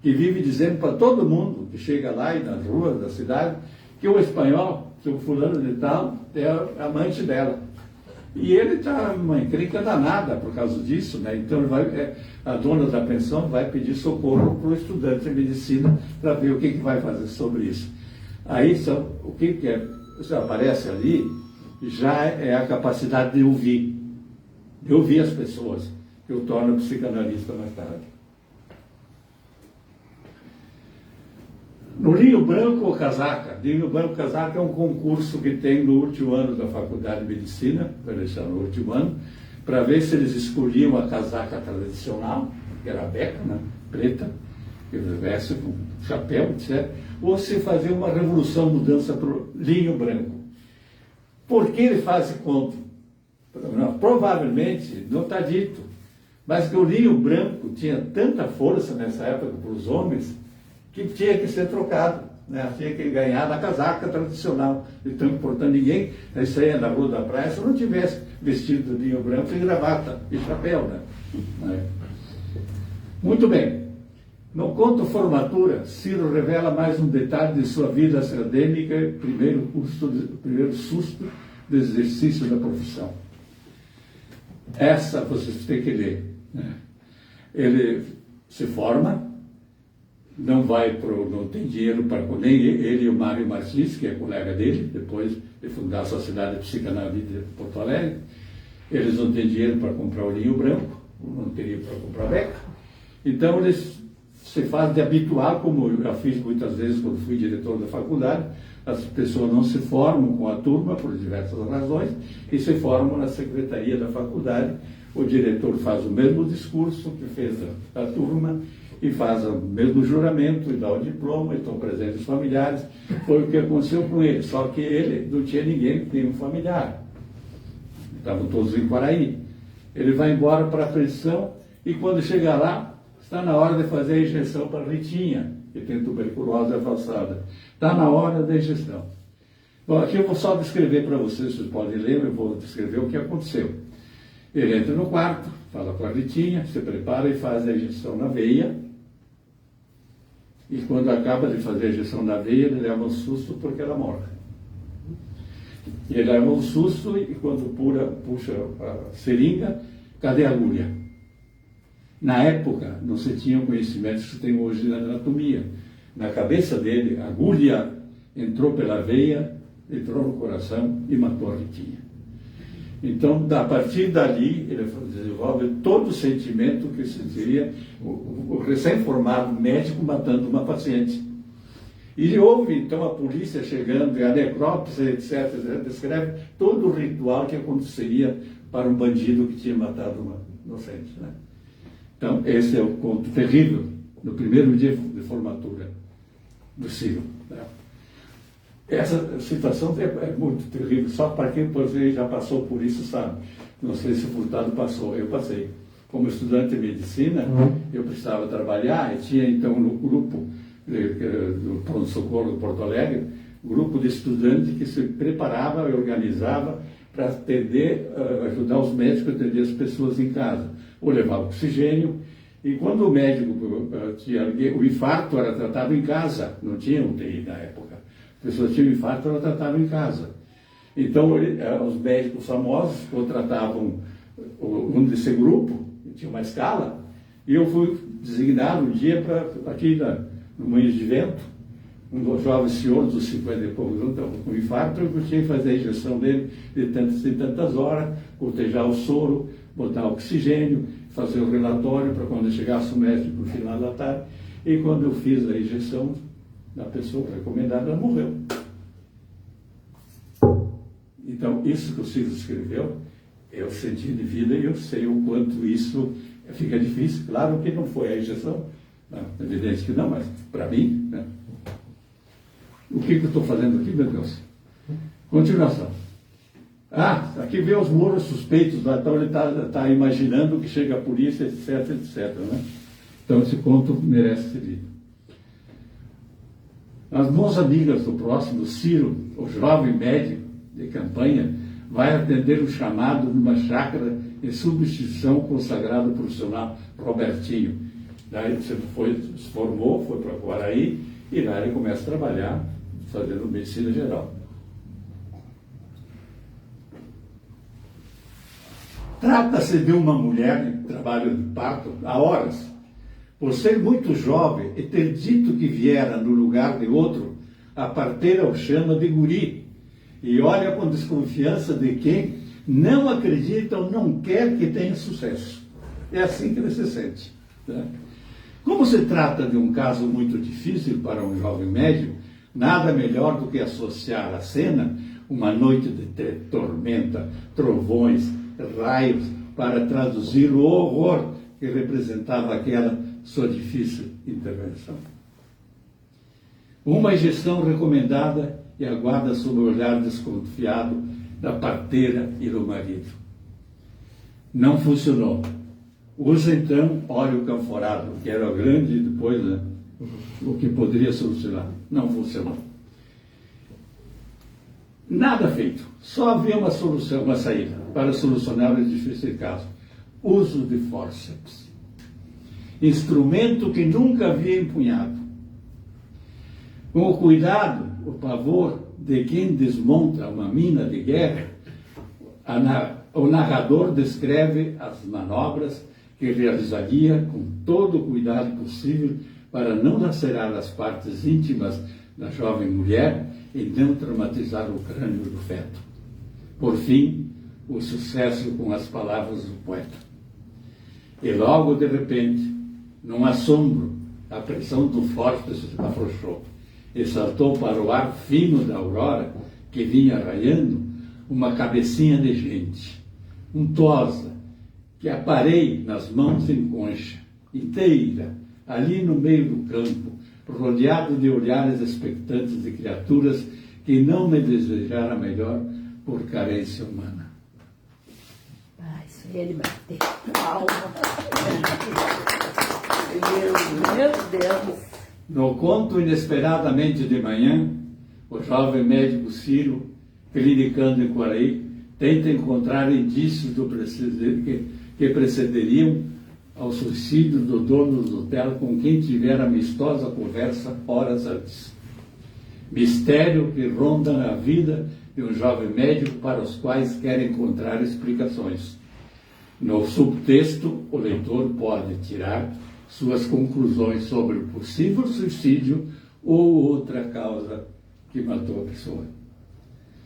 Speaker 2: que vive dizendo para todo mundo que chega lá e nas ruas da cidade que o espanhol, que o fulano de tal, é amante dela. E ele está uma encrenca danada por causa disso, né? Então a dona da pensão vai pedir socorro para o estudante de medicina para ver o que vai fazer sobre isso. Aí o que aparece ali já é a capacidade de ouvir as pessoas, que o torna psicanalista mais tarde. No linho branco ou casaca? Linho branco ou casaca é um concurso que tem no último ano da Faculdade de Medicina, para deixar no último ano, para ver se eles escolhiam a casaca tradicional, que era a beca, né, preta, que eles vestem com chapéu, etc., ou se fazia uma revolução, mudança para o linho branco. Por que ele faz esse conto? Provavelmente, não está dito, mas que o linho branco tinha tanta força nessa época para os homens que tinha que ser trocado, né? Tinha que ganhar na casaca tradicional. Então, portanto, ninguém saía na rua da praia se não tivesse vestido de linho branco e gravata e chapéu, né? Muito bem. No conto Formatura, Ciro revela mais um detalhe de sua vida acadêmica, primeiro susto do exercício da profissão. Essa vocês têm que ler, né? Ele se forma, não tem dinheiro para nem ele e o Mário Martins, que é colega dele, depois de fundar a Sociedade de Psicanálise de Porto Alegre. Eles não têm dinheiro para comprar o linho branco, não teriam para comprar beca. Então eles se fazem de habitual, como eu já fiz muitas vezes quando fui diretor da faculdade. As pessoas não se formam com a turma por diversas razões e se formam na secretaria da faculdade. O diretor faz o mesmo discurso que fez a turma e faz o mesmo juramento e dá o diploma, e estão presentes os familiares. Foi o que aconteceu com ele, só que ele não tinha ninguém que tinha um familiar. Estavam todos em Quaraí. Ele vai embora para a pensão e quando chega lá, está na hora de fazer a injeção para a Ritinha, que tem tuberculose avançada. Está na hora da injeção. Bom, aqui eu vou só descrever para vocês podem ler, eu vou descrever o que aconteceu. Ele entra no quarto, fala com a Ritinha, se prepara e faz a injeção na veia. E quando acaba de fazer a injeção na veia, ele leva um susto porque ela morre. Ele leva um susto e quando puxa a seringa, cadê a agulha? Na época, não se tinha o conhecimento que se tem hoje na anatomia. Na cabeça dele, a agulha entrou pela veia, entrou no coração e matou a Ritinha. Então, a partir dali, ele desenvolve todo o sentimento que sentiria o recém-formado médico matando uma paciente. E ele ouve, então, a polícia chegando, a necrópsia, etc., descreve todo o ritual que aconteceria para um bandido que tinha matado uma inocente, né? Então, esse é o conto terrível do primeiro dia de formatura do Ciro, né? Essa situação é muito terrível, só para quem já passou por isso sabe. Não sei se o Furtado passou, eu passei. Como estudante de medicina, eu precisava trabalhar e tinha então no grupo do pronto-socorro de Porto Alegre, grupo de estudantes que se preparava e organizava para atender, ajudar os médicos a atender as pessoas em casa, ou levar oxigênio. E quando o médico tinha o infarto, era tratado em casa, não tinha UTI na época. As pessoas tinham infarto, elas tratavam em casa. Então, os médicos famosos contratavam um desse grupo, tinha uma escala, e eu fui designado um dia para aqui no Moinho de Vento, um jovem senhor dos 50 e poucos anos, com infarto, eu tinha que fazer a injeção dele de tantas e tantas horas, cortejar o soro, botar oxigênio, fazer o relatório para quando chegasse o médico no final da tarde. E quando eu fiz a injeção da pessoa recomendada, ela morreu. Então, isso que o Ciro escreveu, eu senti de vida e eu sei o quanto isso fica difícil. Claro que não foi a injeção, não, é evidente que não, mas para mim, né? O que eu estou fazendo aqui, meu Deus? Continuação. Aqui vê os muros suspeitos, então ele está imaginando que chega a polícia, etc, etc, né? Então esse conto merece ser lido. As mãos amigas do próximo, Ciro, o jovem médico de campanha, vai atender o chamado numa chácara em substituição consagrado profissional Robertinho. Daí ele se formou, foi para Quaraí e lá ele começa a trabalhar fazendo medicina geral. Trata-se de uma mulher em trabalho de parto há horas. Por ser muito jovem e ter dito que viera no lugar de outro, a parteira o chama de guri e olha com desconfiança de quem não acredita ou não quer que tenha sucesso. É assim que ele se sente, né? Como se trata de um caso muito difícil para um jovem médico, nada melhor do que associar à cena uma noite de tormenta, trovões, raios, para traduzir o horror que representava aquela sua difícil intervenção. Uma injeção recomendada e aguarda sob o olhar desconfiado da parteira e do marido. Não funcionou. Usa então óleo canforado, que era grande e depois, né, o que poderia solucionar. Não funcionou. Nada feito. Só havia uma solução, uma saída para solucionar o difícil caso. Uso de fórceps. Instrumento que nunca havia empunhado. Com o cuidado, o pavor de quem desmonta uma mina de guerra, o narrador descreve as manobras que realizaria com todo o cuidado possível para não lacerar as partes íntimas da jovem mulher e não traumatizar o crânio do feto. Por fim, o sucesso com as palavras do poeta. E logo, de repente, num assombro, a pressão do fórceps afrouxou e saltou para o ar fino da aurora que vinha raiando uma cabecinha de gente, untuosa, que aparei nas mãos em concha, inteira, ali no meio do campo, rodeado de olhares expectantes de criaturas que não me desejaram melhor por carência humana.
Speaker 3: Ah, isso ele bateu palma. Meu Deus.
Speaker 2: No conto, inesperadamente de manhã, o jovem médico Ciro, clinicando em Quaraí, tenta encontrar indícios que precederiam ao suicídio do dono do hotel com quem tivera amistosa conversa horas antes. Mistério que ronda a vida de um jovem médico para os quais quer encontrar explicações. No subtexto, o leitor pode tirar suas conclusões sobre o possível suicídio ou outra causa que matou a pessoa.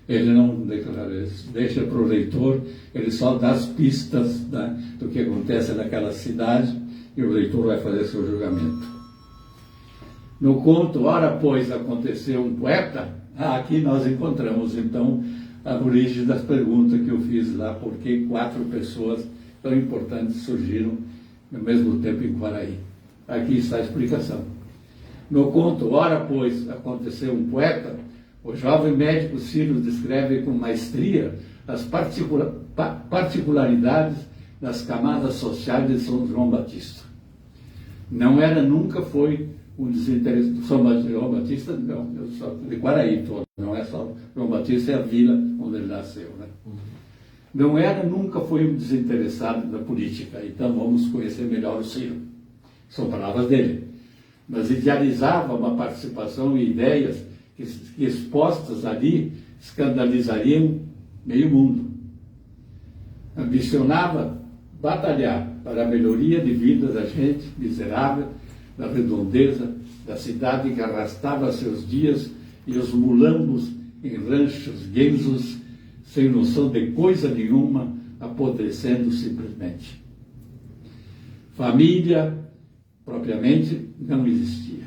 Speaker 2: Ele não declara isso, deixa para o leitor, ele só dá as pistas do que acontece naquela cidade e o leitor vai fazer seu julgamento. No conto, ora pois aconteceu um poeta, aqui nós encontramos então a origem das perguntas que eu fiz lá, por que 4 pessoas tão importantes surgiram ao mesmo tempo em Quaraí. Aqui está a explicação. No conto, ora pois aconteceu um poeta, o jovem médico Ciro descreve com maestria as particularidades das camadas sociais de São João Batista. Nunca foi um desinteresse. São João Batista, não, de Quaraí todo, não é só João Batista, é a vila onde ele nasceu, né? Nunca foi um desinteressado da política, então vamos conhecer melhor o Ciro. São palavras dele. Mas idealizava uma participação em ideias que expostas ali escandalizariam meio mundo. Ambicionava batalhar para a melhoria de vida da gente miserável, da redondeza, da cidade que arrastava seus dias e os mulambos em ranchos guenzos, sem noção de coisa nenhuma, apodrecendo simplesmente. Família, propriamente, não existia.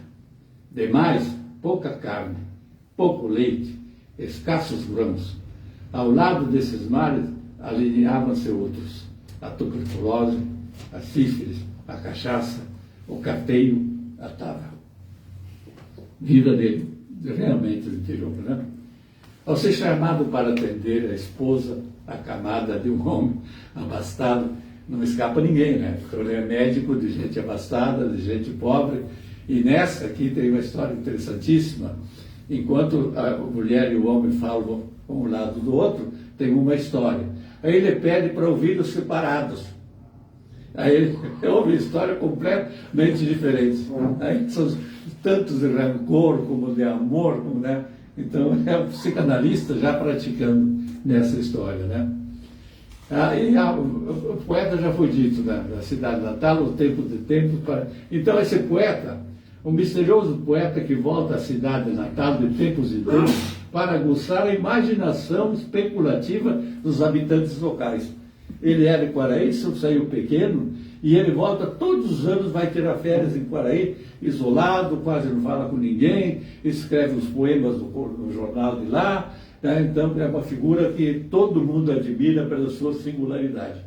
Speaker 2: Demais, pouca carne, pouco leite, escassos grãos. Ao lado desses males, alinhavam-se outros: a tuberculose, a sífilis, a cachaça, o carteio, a tava. Vida dele, realmente do interior, né? Ao ser chamado para atender a esposa acamada de um homem abastado, não escapa ninguém, né? Porque ele é médico de gente abastada, de gente pobre, e nessa aqui tem uma história interessantíssima. Enquanto a mulher e o homem falam um lado do outro, tem uma história. Aí ele pede para ouvi-los separados. Aí ele ouve histórias completamente diferentes. Aí são tantos de rancor como de amor, como, né? Então é um psicanalista já praticando nessa história, né? O poeta já foi dito, né? Da cidade natal, o tempo de tempos. Então esse poeta, o misterioso poeta que volta à cidade natal de tempos em tempos para aguçar a imaginação especulativa dos habitantes locais. Ele é de Quaraí, saiu pequeno, e ele volta todos os anos, vai tirar férias em Quaraí, isolado, quase não fala com ninguém, escreve os poemas no jornal de lá, né? Então é uma figura que todo mundo admira pela sua singularidade.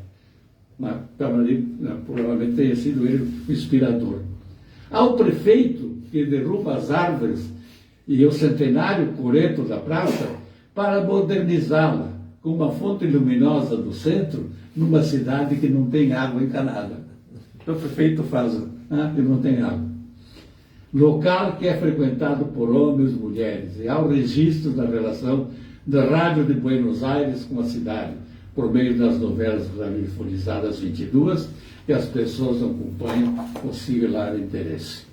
Speaker 2: Então, ali, provavelmente tenha sido ele o inspirador. Ao prefeito que derruba as árvores e o centenário coreto da praça para modernizá-la com uma fonte luminosa do centro numa cidade que não tem água encanada. Então o prefeito faz, e não tem água. Local que é frequentado por homens e mulheres, e há o registro da relação da Rádio de Buenos Aires com a cidade, por meio das novelas radiofonizadas 22, que as pessoas acompanham com similar interesse.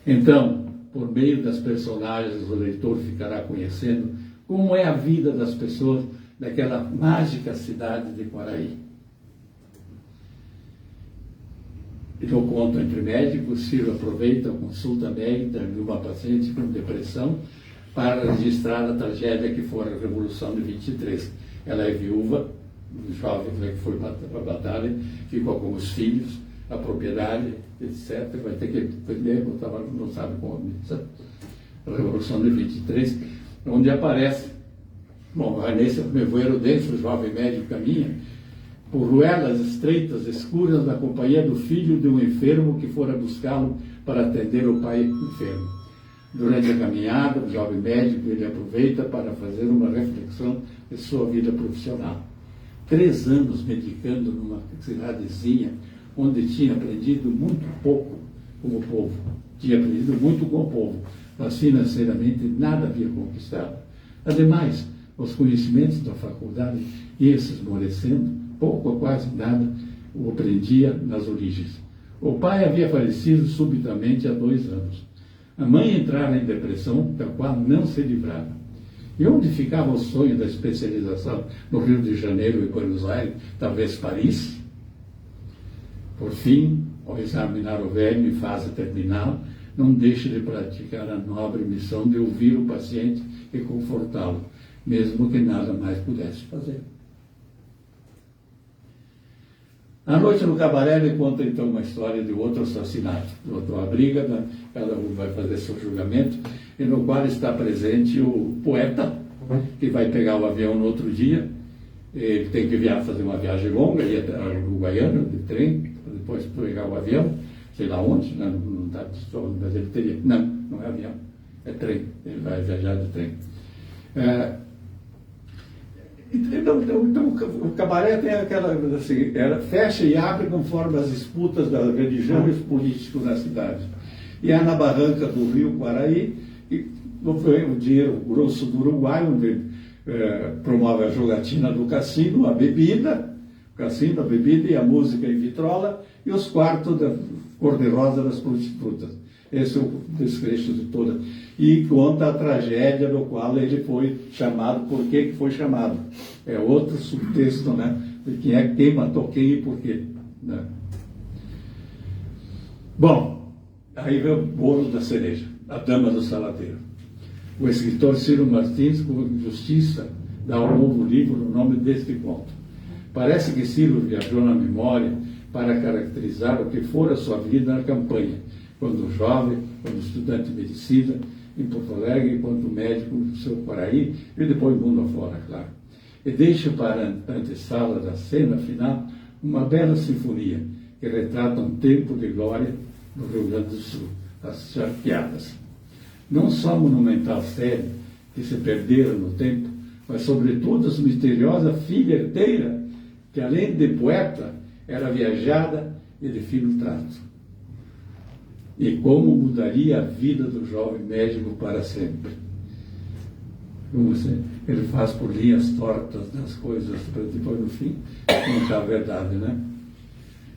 Speaker 2: Então, por meio das personagens, o leitor ficará conhecendo como é a vida das pessoas daquela mágica cidade de Quaraí. E no conto Entre Médicos, Ciro aproveita a consulta médica de uma paciente com depressão para registrar a tragédia que foi a Revolução de 23. Ela é viúva, jovem que foi para a batalha, ficou com os filhos, a propriedade, etc. Vai ter que vender, não sabe como. A Revolução de 23, onde aparece, bom, nesse nevoeiro denso, o jovem médico caminha por ruelas estreitas, escuras, na companhia do filho de um enfermo que fora buscá-lo para atender o pai enfermo. Durante a caminhada, o jovem médico ele aproveita para fazer uma reflexão de sua vida profissional. 3 anos medicando numa cidadezinha onde tinha aprendido muito pouco com o povo. Tinha aprendido muito com o povo, mas financeiramente nada havia conquistado. Ademais, os conhecimentos da faculdade iam se esmorecendo, pouco ou quase nada o aprendia nas origens. O pai havia falecido subitamente há 2 anos. A mãe entrara em depressão, da qual não se livrava. E onde ficava o sonho da especialização no Rio de Janeiro e Buenos Aires, talvez Paris? Por fim, ao examinar o velho em fase terminal, não deixe de praticar a nobre missão de ouvir o paciente e confortá-lo, mesmo que nada mais pudesse fazer. À noite no cabaré ele conta então uma história de outro assassinato, de outra briga, cada um vai fazer seu julgamento, e no qual está presente o poeta, que vai pegar o avião no outro dia. Ele tem que fazer uma viagem longa, ir até a Uruguaiana, de trem, depois pegar o avião, sei lá onde, não está, mas ele teria, não é avião, é trem, ele vai viajar de trem. Então, o cabaré tem aquela, assim, fecha e abre conforme as disputas da religião e os políticos na cidade. E é na barranca do rio Quaraí, e o dinheiro grosso do Uruguai, onde promove a jogatina do cassino, a bebida e a música em vitrola, e os quartos da cor-de-rosa das prostitutas. Esse é o desfecho de toda. E conta a tragédia do qual ele foi chamado, por que foi chamado. É outro subtexto, né? De quem matou quem e por quê. Né? Bom, aí vem o bolo da cereja, a Dama do Saladeiro. O escritor Ciro Martins, com justiça, dá ao novo livro o nome deste conto. Parece que Ciro viajou na memória para caracterizar o que fora sua vida na campanha, quando jovem, quando estudante de medicina, em Porto Alegre, enquanto médico no seu Quaraí, e depois mundo afora, claro. E deixa para a antessala da cena final uma bela sinfonia que retrata um tempo de glória no Rio Grande do Sul, as charqueadas. Não só monumental série que se perderam no tempo, mas sobretudo a misteriosa filha herdeira, que além de poeta, era viajada e de fino trato. E como mudaria a vida do jovem médico para sempre. Ele faz por linhas tortas das coisas, para depois, no fim, contar a verdade, né?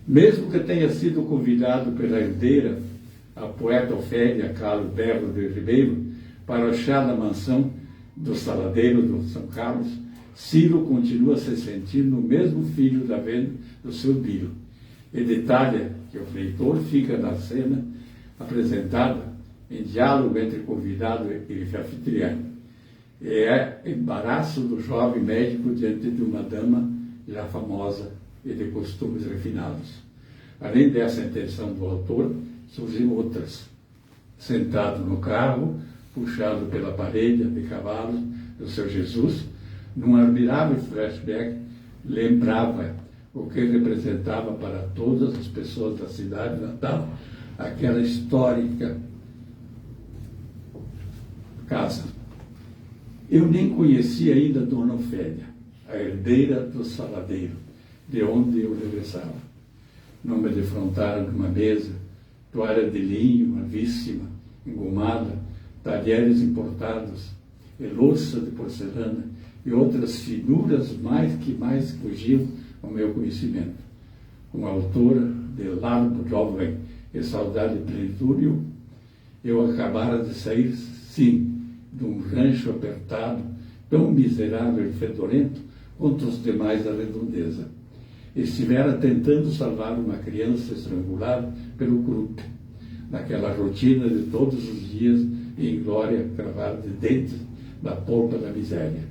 Speaker 2: Mesmo que tenha sido convidado pela herdeira, a poeta Ofélia Carlos Berro de Ribeiro, para o chá da mansão do Saladeiro do São Carlos, Ciro continua se sentindo o mesmo filho da venda do seu Biro. E detalha que o leitor fica na cena apresentada em diálogo entre convidado e anfitrião. É embaraço do jovem médico diante de uma dama já famosa e de costumes refinados. Além dessa intenção do autor, surgiram outras. Sentado no carro, puxado pela parelha de cavalos do seu Jesus, num admirável flashback, lembrava o que representava para todas as pessoas da cidade natal aquela histórica casa. Eu nem conhecia ainda Dona Ofélia, a herdeira do saladeiro, de onde eu regressava. Não me defrontaram numa mesa, toalha de linho, avíssima, engomada, talheres importados, e louça de porcelana e outras finuras mais fugiam ao meu conhecimento. Como autora de Largo Jovem e Saudade Plenitúrio, eu acabara de sair, sim, de um rancho apertado, tão miserável e fedorento quanto os demais da redondeza. Estivera tentando salvar uma criança estrangulada pelo croup, naquela rotina de todos os dias em glória cravada de dentes da polpa da miséria.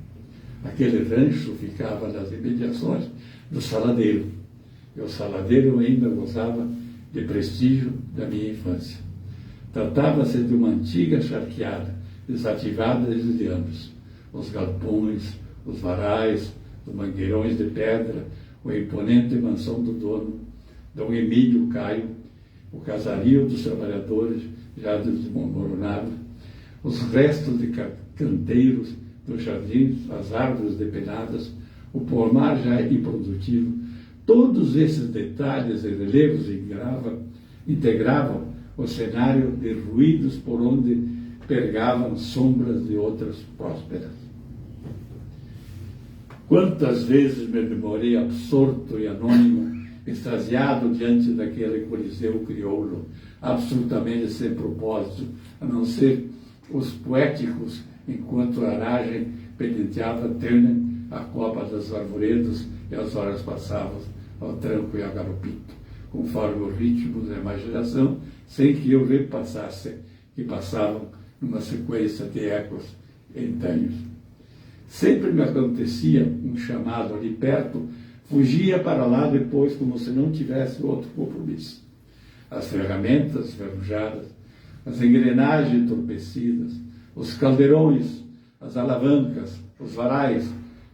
Speaker 2: Aquele rancho ficava nas imediações do saladeiro, e o saladeiro ainda gozava de prestígio da minha infância. Tratava-se de uma antiga charqueada, desativada desde anos. Os galpões, os varais, os mangueirões de pedra, a imponente mansão do dono, Dom Emílio Caio, o casario dos trabalhadores já desmoronado, os restos de canteiros dos jardins, as árvores depenadas, o pomar já improdutivo, todos esses detalhes e relevos integravam o cenário de ruídos por onde pergavam sombras de outras prósperas. Quantas vezes me demorei absorto e anônimo, extasiado diante daquele coliseu crioulo, absolutamente sem propósito, a não ser os poéticos, enquanto a aragem penteava terna a copa das arvoredos e as horas passavam ao tranco e ao galopito, conforme o ritmo da imaginação, sem que eu repassasse, que passavam numa sequência de ecos entânhos. Sempre me acontecia um chamado ali perto, fugia para lá depois como se não tivesse outro compromisso. As ferramentas ferrujadas, as engrenagens entorpecidas, os caldeirões, as alavancas, os varais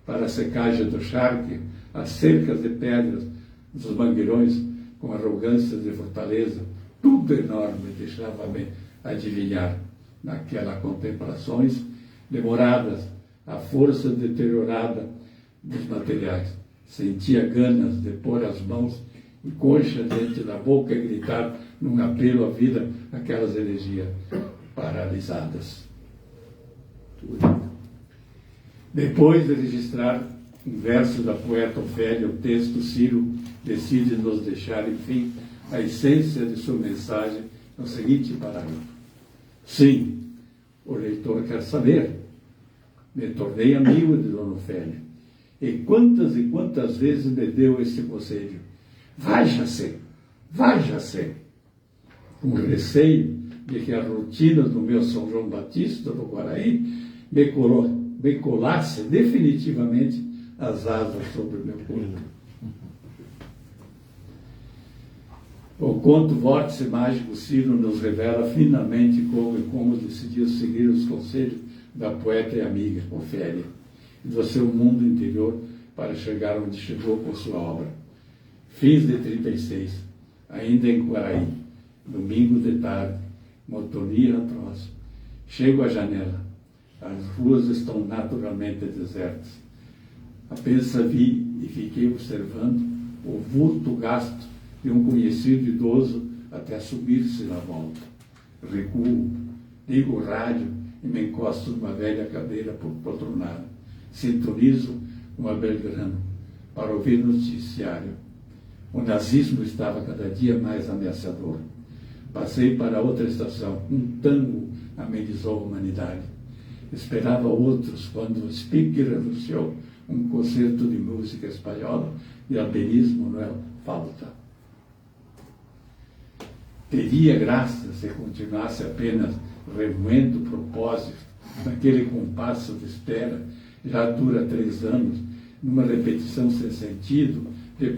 Speaker 2: para a secagem do charque, as cercas de pedras dos mangueirões com arrogância de fortaleza, tudo enorme deixava-me adivinhar naquelas contemplações demoradas, a força deteriorada dos materiais. Sentia ganas de pôr as mãos e concha diante da boca e gritar num apelo à vida aquelas energias paralisadas. Depois de registrar um verso da poeta Ofélia, o texto Ciro decide nos deixar, enfim, a essência de sua mensagem no seguinte parágrafo. Sim, o leitor quer saber. Me tornei amigo de Dona Ofélia. E quantas vezes me deu esse conselho? Vaja-se, vaja-se. Com receio de que a rotina do meu São João Batista do Guaraí me colasse definitivamente as asas sobre o meu corpo. O conto Vórtice Mágico Ciro nos revela finalmente como e como decidiu seguir os conselhos da poeta e amiga Ofélia e do seu mundo interior para chegar onde chegou com sua obra. Fins de 36, ainda em Quaraí, domingo de tarde, motoria atroz. Chego à janela. As ruas estão naturalmente desertas. Apenas vi e fiquei observando o vulto gasto de um conhecido idoso até subir-se na volta. Recuo, ligo o rádio e me encosto numa velha cadeira poltronada. Sintonizo uma Belgrano para ouvir noticiário. O nazismo estava cada dia mais ameaçador. Passei para outra estação. Um tango amenizou a humanidade. Esperava outros quando o speaker anunciou um concerto de música espanhola de Albeniz Manuel Falta. Teria graça se continuasse apenas remoendo o propósito naquele compasso de espera, já dura 3 anos, numa repetição sem sentido de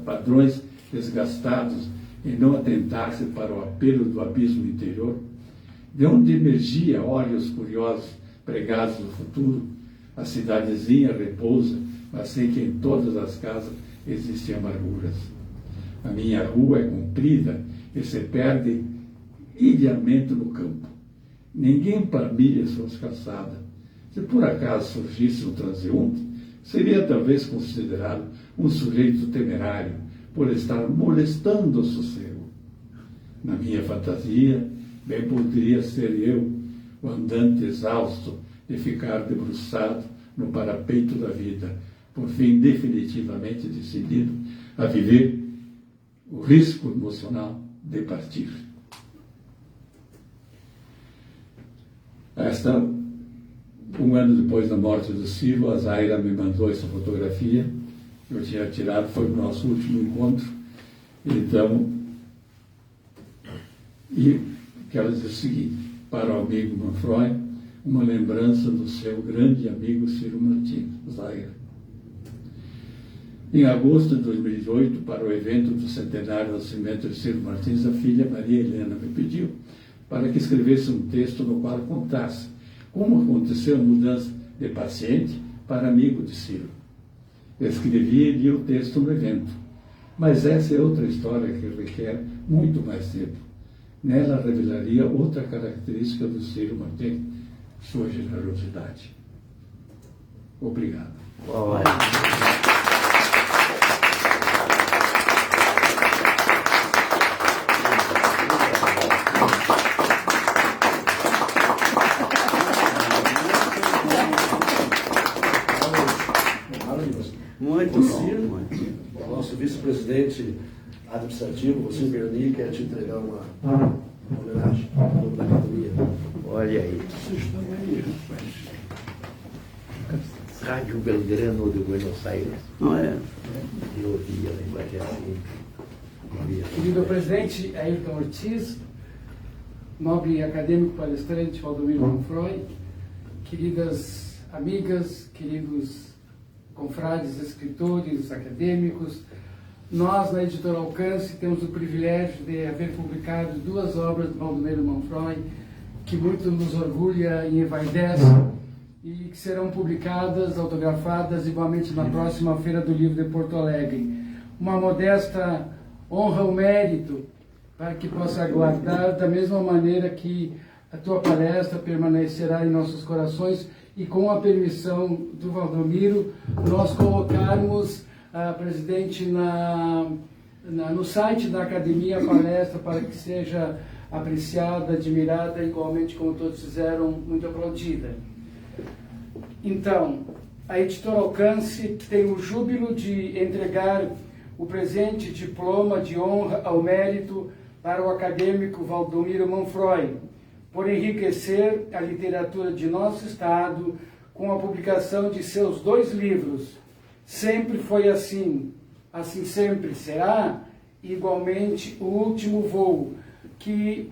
Speaker 2: padrões desgastados e não atentar-se para o apelo do abismo interior? De onde emergia olhos curiosos pregados no futuro? A cidadezinha repousa, mas sei que em todas as casas existem amarguras. A minha rua é comprida e se perde idealmente no campo. Ninguém parmilha suas calçadas. Se por acaso surgisse um transeunte, seria talvez considerado um sujeito temerário por estar molestando o sossego. Na minha fantasia, bem poderia ser eu, o andante exausto de ficar debruçado no parapeito da vida, por fim definitivamente decidido a viver o risco emocional de partir. Um ano depois da morte do Ciro, a Zaira me mandou essa fotografia. Eu tinha tirado, foi o nosso último encontro. Então, e quero dizer o seguinte: para o amigo Manfroy, uma lembrança do seu grande amigo Ciro Martins, Zaira. Em agosto de 2008, para o evento do centenário do nascimento de Ciro Martins, a filha Maria Helena me pediu para que escrevesse um texto no qual contasse como aconteceu a mudança de paciente para amigo de Ciro. Eu escrevi e li o texto no evento, mas essa é outra história que requer muito mais tempo. Nela revelaria outra característica do Ciro Martins, sua generosidade. Obrigado.
Speaker 3: Muito bom.
Speaker 1: O nosso vice-presidente administrativo, o Ciro Berni, quer te entregar uma homenagem em nome da academia.
Speaker 3: Olha aí. Rádio Belgrano de Buenos Aires. Não é? Eu ouvia a linguagem assim.
Speaker 4: Querido presidente Ayrton Ortiz, nobre acadêmico palestrante Valdomiro Manfroy, queridas amigas, queridos confrades, escritores, acadêmicos, nós, na Editora Alcance, temos o privilégio de haver publicado 2 obras de Valdomiro Manfroy, que muito nos orgulha e envaidece, e que serão publicadas, autografadas, igualmente na próxima Feira do Livro de Porto Alegre. Uma modesta honra ao mérito, para que possa aguardar, da mesma maneira que a tua palestra permanecerá em nossos corações, e com a permissão do Valdomiro, nós colocarmos, presidente, no site da Academia a palestra para que seja apreciada, admirada, igualmente como todos fizeram, muito aplaudida. Então, a Editora Alcance tem o júbilo de entregar o presente diploma de honra ao mérito para o acadêmico Valdomiro Manfroy, por enriquecer a literatura de nosso Estado com a publicação de seus 2 livros. Sempre foi assim, assim sempre será, igualmente o Último Voo, que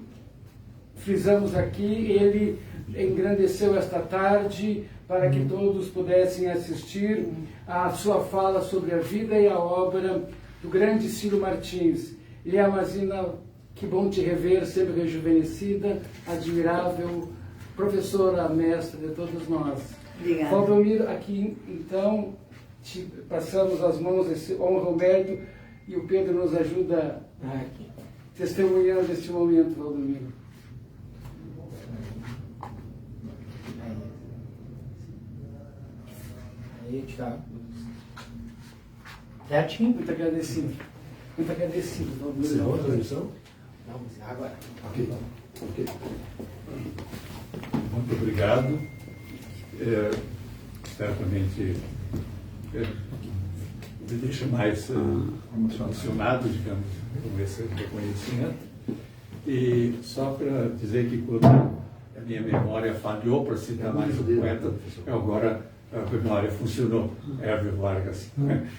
Speaker 4: frisamos aqui, ele engrandeceu esta tarde para que todos pudessem assistir à sua fala sobre a vida e a obra do grande Ciro Martins. Eliamazina, que bom te rever, sempre rejuvenescida, admirável, professora, mestra de todos nós.
Speaker 3: Obrigada.
Speaker 4: Valdomiro, aqui então, te passamos as mãos, esse honra ao mérito, e o Pedro nos ajuda testemunhando este momento, Valdomiro.
Speaker 5: Aí está certinho.
Speaker 4: Muito agradecido. Muito agradecido,
Speaker 1: Você
Speaker 4: Valdomiro.
Speaker 1: a transmissão?
Speaker 5: Não, mas agora.
Speaker 1: Ok.
Speaker 2: Muito obrigado. Certamente me deixa mais emocionado, digamos, com esse reconhecimento. E só para dizer que quando a minha memória falhou, para citar mais um poeta, agora a memória funcionou. Hervé Vargas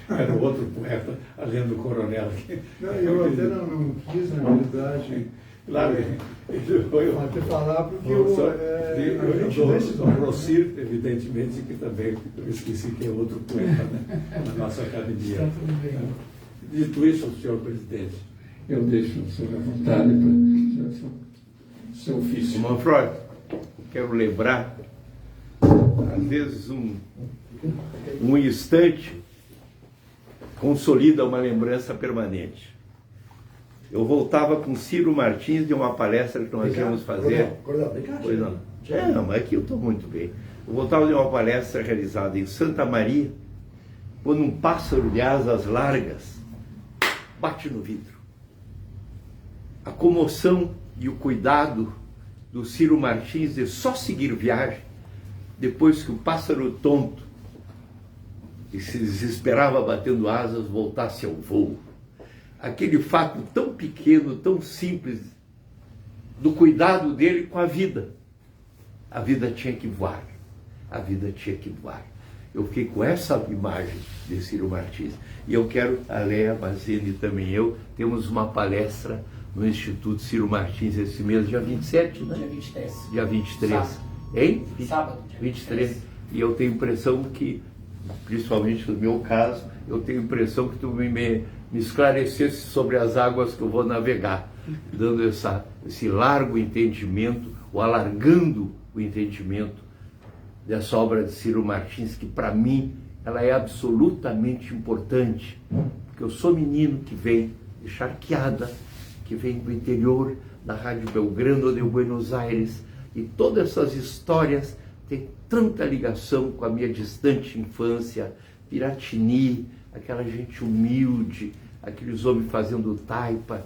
Speaker 2: era outro poeta, além do Coronel.
Speaker 6: Não, eu até não quis, na verdade,
Speaker 2: Claro,
Speaker 6: Pode falar porque
Speaker 2: eu dou ao Rocir, evidentemente, que também eu esqueci que é outro poeta, né, na nossa academia.
Speaker 6: Está tudo bem.
Speaker 2: Dito isso, senhor presidente, eu deixo o senhor à vontade para seu ofício.
Speaker 3: Manfroy, quero lembrar, às vezes um instante consolida uma lembrança permanente. Eu voltava com Ciro Martins de uma palestra que nós íamos fazer.
Speaker 1: Cordão, vem cá.
Speaker 3: Pois não. Não, mas aqui eu estou muito bem. Eu voltava de uma palestra realizada em Santa Maria, quando um pássaro de asas largas bate no vidro. A comoção e o cuidado do Ciro Martins de só seguir viagem, depois que o pássaro tonto, que se desesperava batendo asas, voltasse ao voo. Aquele fato tão pequeno, tão simples, do cuidado dele com a vida. A vida tinha que voar. A vida tinha que voar. Eu fiquei com essa imagem de Ciro Martins. E eu quero, a Leia Mazzini e também eu, temos uma palestra no Instituto Ciro Martins esse mês, dia 27, né?
Speaker 5: Dia 23.
Speaker 3: Dia 23.
Speaker 5: Sábado.
Speaker 3: Hein?
Speaker 5: Sábado, dia
Speaker 3: 23. E eu tenho a impressão que, principalmente no meu caso, eu tenho a impressão que tu me esclarecesse sobre as águas que eu vou navegar, dando esse largo entendimento, ou alargando o entendimento dessa obra de Ciro Martins, que para mim ela é absolutamente importante, porque eu sou menino que vem de Charqueada, que vem do interior da Rádio Belgrano de Buenos Aires, e todas essas histórias têm tanta ligação com a minha distante infância, Piratini, aquela gente humilde, aqueles homens fazendo taipa,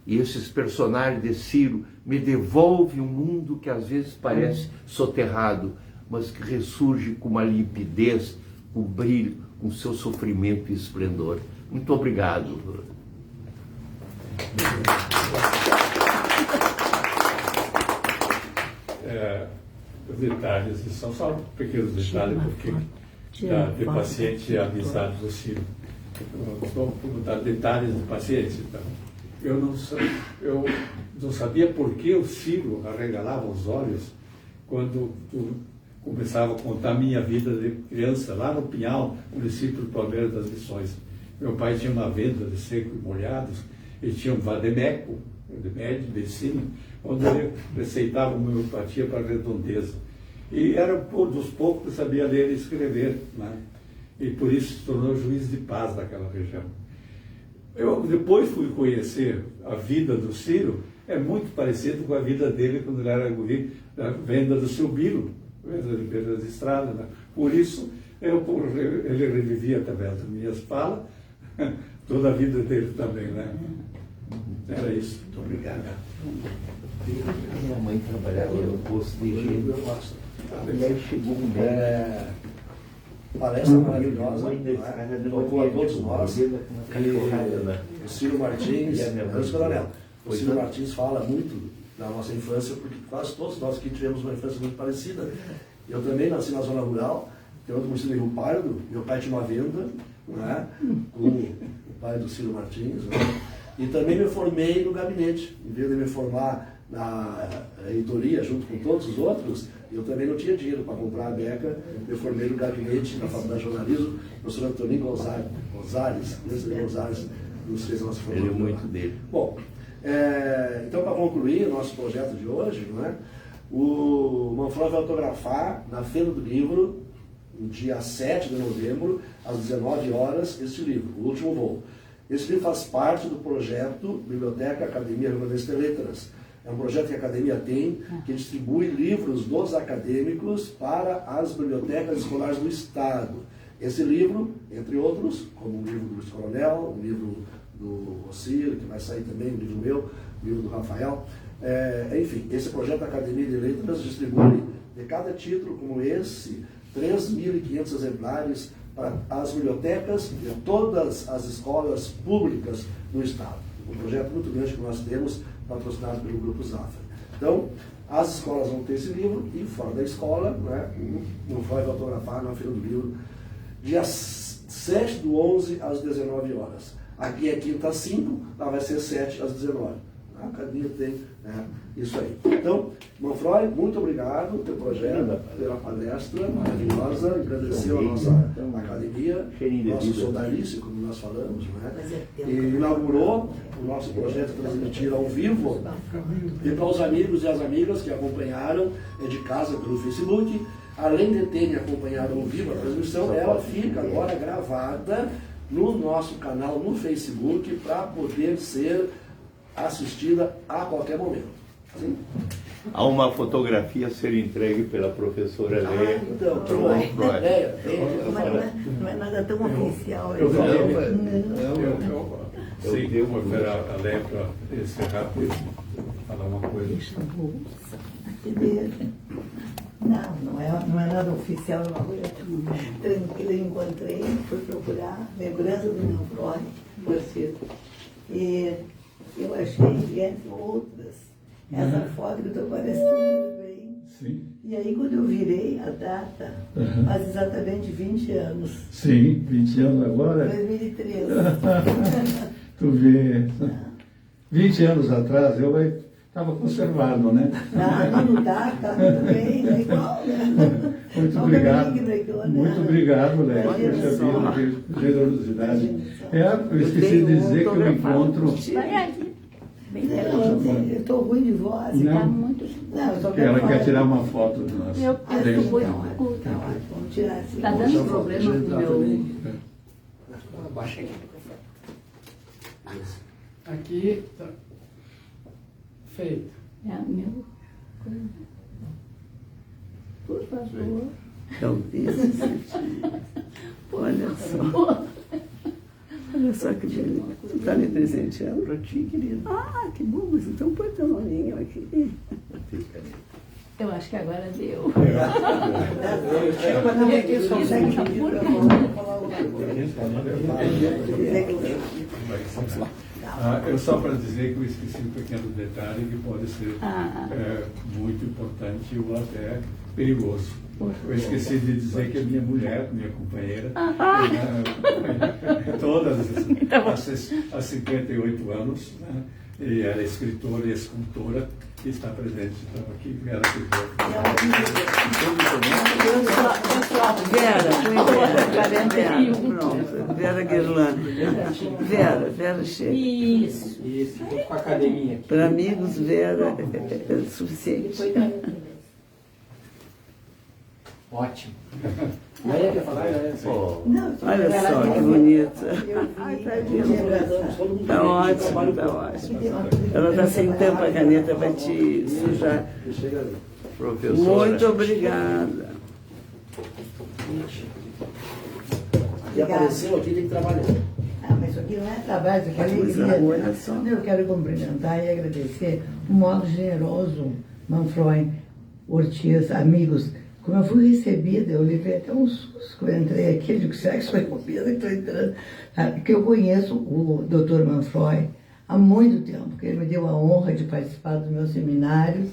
Speaker 3: e esses personagens de Ciro me devolvem um mundo que às vezes parece soterrado, mas que ressurge com uma limpidez, com brilho, com seu sofrimento e esplendor. Muito obrigado.
Speaker 2: Os detalhes, são só pequenos detalhes, porque de paciente e a amizade do Ciro. Vou perguntar detalhes do paciente. Então. Eu não sabia por que o Ciro arregalava os olhos quando começava a contar a minha vida de criança, lá no Pinhal, município do Palmeiras das Missões. Meu pai tinha uma venda de seco e molhados, e tinha um vademeco, de medicina, onde ele receitava homeopatia para redondeza. E era um dos poucos que sabia ler e escrever, né? E por isso se tornou juiz de paz daquela região. Eu depois fui conhecer a vida do Ciro, é muito parecido com a vida dele quando ele era guri, da venda do seu Biro, venda de beira de estrada, né? Por isso, ele revivia através das minhas falas, toda a vida dele também, né? Era isso.
Speaker 3: Muito obrigado. Minha mãe trabalhava no posto de higiene. E aí chegou um médico.
Speaker 1: Palestra maravilhosa, tocou a todos nós. E o Ciro Martins, o Ciro Martins fala muito da nossa infância, porque quase todos nós aqui tivemos uma infância muito parecida. Eu também nasci na zona rural, tem outro município de Rio Pardo, meu pai tinha uma venda, né, com o pai do Ciro Martins, né, e também me formei no gabinete, em vez de me formar na editoria junto com todos os outros, eu também não tinha dinheiro para comprar a beca, eu formei no gabinete da Faculdade de Jornalismo, o professor Antoninho Gonzalez, nos fez a nossa formação.
Speaker 3: Ele é muito dele.
Speaker 1: Bom, então para concluir o nosso projeto de hoje, não é? O Manfroy vai autografar na Feira do Livro, no dia 7 de novembro, às 19 horas, este livro, O Último Voo. Esse livro faz parte do projeto Biblioteca Academia Rio Grande de Letras. É um projeto que a academia tem, que distribui livros dos acadêmicos para as bibliotecas escolares do Estado. Esse livro, entre outros, como um livro do Luiz Coronel, um livro do Rocir, que vai sair também, um livro meu, um livro do Rafael, enfim, esse projeto da Academia de Letras distribui de cada título como esse, 3.500 exemplares para as bibliotecas de todas as escolas públicas do Estado. Um projeto muito grande que nós temos, patrocinado pelo Grupo Zafra. Então, as escolas vão ter esse livro e fora da escola, né, o Manfroy vai autografar na Feira do Livro, dia 7/11 às 19 horas. Aqui é quinta às 5, lá vai ser 7 às 19. A academia tem, né, isso aí. Então, Manfroy, muito obrigado pelo teu projeto, pela palestra maravilhosa, agradecer a nossa academia, nosso soldarice, como nós falamos, né? E inaugurou o nosso projeto Transmitir ao Vivo. E para os amigos e as amigas que acompanharam de casa pelo Facebook, além de terem acompanhado ao vivo a transmissão, ela fica agora gravada no nosso canal no Facebook para poder ser assistida a qualquer momento. Sim?
Speaker 3: Há uma fotografia a ser entregue pela professora Leia.
Speaker 1: Então,
Speaker 7: não é nada tão oficial.
Speaker 2: Eu sei que eu vou esperar a Leia para encerrar, falar uma coisa.
Speaker 7: Não é nada oficial, é uma coisa tranquila. Eu encontrei, fui procurar lembrança do meu Freud, você. E eu achei, entre outras, essa foto que eu estou parecendo bem.
Speaker 2: Sim.
Speaker 7: E aí, quando eu virei a data, faz exatamente 20 anos.
Speaker 2: Sim, 20 anos agora.
Speaker 7: 2013.
Speaker 2: Tu vê. 20 anos atrás eu estava conservado, né?
Speaker 7: Não tá muito bem, é igual, né?
Speaker 2: Muito obrigado. Muito obrigado, Léo, por essa generosidade. Eu esqueci de dizer que eu encontro.
Speaker 7: Eu estou ruim de voz.
Speaker 2: Não,
Speaker 7: muito. Não, eu só
Speaker 2: ela
Speaker 7: quero
Speaker 2: quer tirar uma foto do nosso.
Speaker 7: Eu estou muito curta. Vamos tirar assim.
Speaker 8: Está dando problema com o meu.
Speaker 5: Baixa aqui.
Speaker 4: Aqui tá feito.
Speaker 8: É meu.
Speaker 7: Por favor. Então, olha só. Olha só que beleza. Você está me presenteando para ti, querido. Ah, que bom. Mas então põe teu nominho aqui.
Speaker 8: Eu acho que agora deu.
Speaker 2: Eu só para dizer que eu esqueci um pequeno detalhe que pode ser muito importante ou até perigoso. Eu esqueci de dizer que a minha mulher, minha companheira, todas as 58 anos, né, e ela é escritora e escultora, e está presente. Então, aqui, Vera
Speaker 7: Vera Guirlanda. Vera chega.
Speaker 8: Isso.
Speaker 5: Isso, tô com a academia aqui.
Speaker 7: Para amigos, Vera é suficiente.
Speaker 5: Ótimo. Leia quer falar?
Speaker 7: Olha só que bonita. Está ótimo, está ótimo. Ela está sem tampa a caneta para te sujar.
Speaker 3: Professora.
Speaker 7: Muito obrigada.
Speaker 1: E apareceu aqui, tem que trabalhar.
Speaker 9: Mas isso aqui não é trabalho, isso aqui é alegria. Eu quero cumprimentar e agradecer o modo generoso, Manfroy, Ortiz, amigos. Como eu fui recebida, eu levei até um susto quando eu entrei aqui, eu digo, será que foi comida que estou entrando? Porque eu conheço o Dr. Manfroy há muito tempo, porque ele me deu a honra de participar dos meus seminários,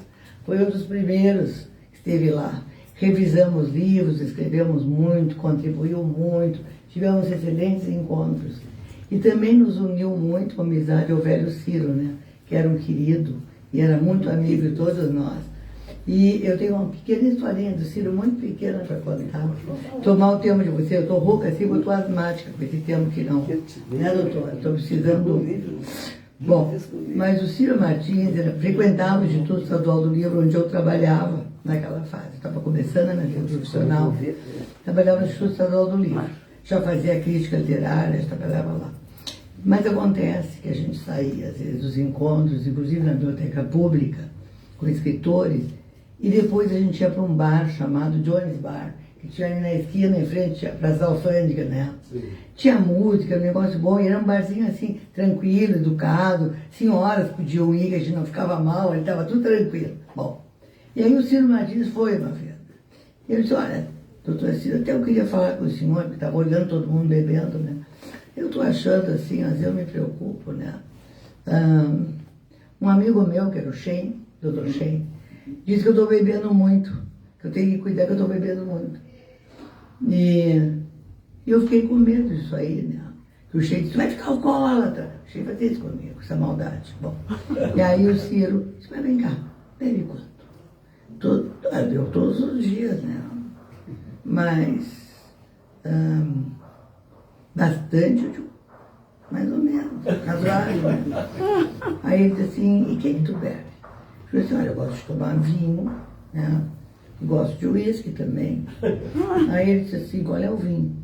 Speaker 9: foi um dos primeiros que esteve lá. Revisamos livros, escrevemos muito, contribuiu muito, tivemos excelentes encontros. E também nos uniu muito a amizade ao velho Ciro, né? Que era um querido e era muito amigo de todos nós. E eu tenho uma pequena historinha do Ciro, muito pequena para contar. Tomar o tempo de você, eu estou rouca assim, eu estou asmática com esse tempo que não. Né, doutora? Estou precisando. Bom, mas o Ciro Martins frequentava o Instituto Estadual do Livro, onde eu trabalhava naquela fase. Estava começando a minha vida profissional, trabalhava no Instituto Estadual do Livro. Já fazia crítica literária, já trabalhava lá. Mas acontece que a gente saía, às vezes, dos encontros, inclusive na biblioteca pública, com escritores, e depois a gente ia para um bar chamado Jones Bar, que tinha ali na esquina, em frente à Praça da Alfândega, né? Sim. Tinha música, um negócio bom, e era um barzinho assim, tranquilo, educado, senhoras podiam ir, que a gente não ficava mal, ele estava tudo tranquilo. Bom, e aí o Ciro Martins foi uma vez. E ele disse, olha, doutor Ciro, até eu queria falar com o senhor, que estava olhando todo mundo bebendo, né? Eu estou achando assim, às vezes eu me preocupo, né? Um amigo meu, que era o Shein, doutor Shein, disse que eu estou bebendo muito, que eu tenho que cuidar que eu estou bebendo muito. E eu fiquei com medo disso aí, né? que o Sheik disse, vai ficar alcoólatra. O Sheik fazia isso comigo, essa maldade. Bom, e aí o Ciro disse, mas vem cá, bebe quanto? Deu todos os dias, né? Mas bastante, eu digo, mais ou menos, razoável. Né? Aí ele disse assim, e quem que tu bebe? Eu disse, olha, eu gosto de tomar vinho, né? Gosto de uísque também. Aí ele disse assim, qual é o vinho?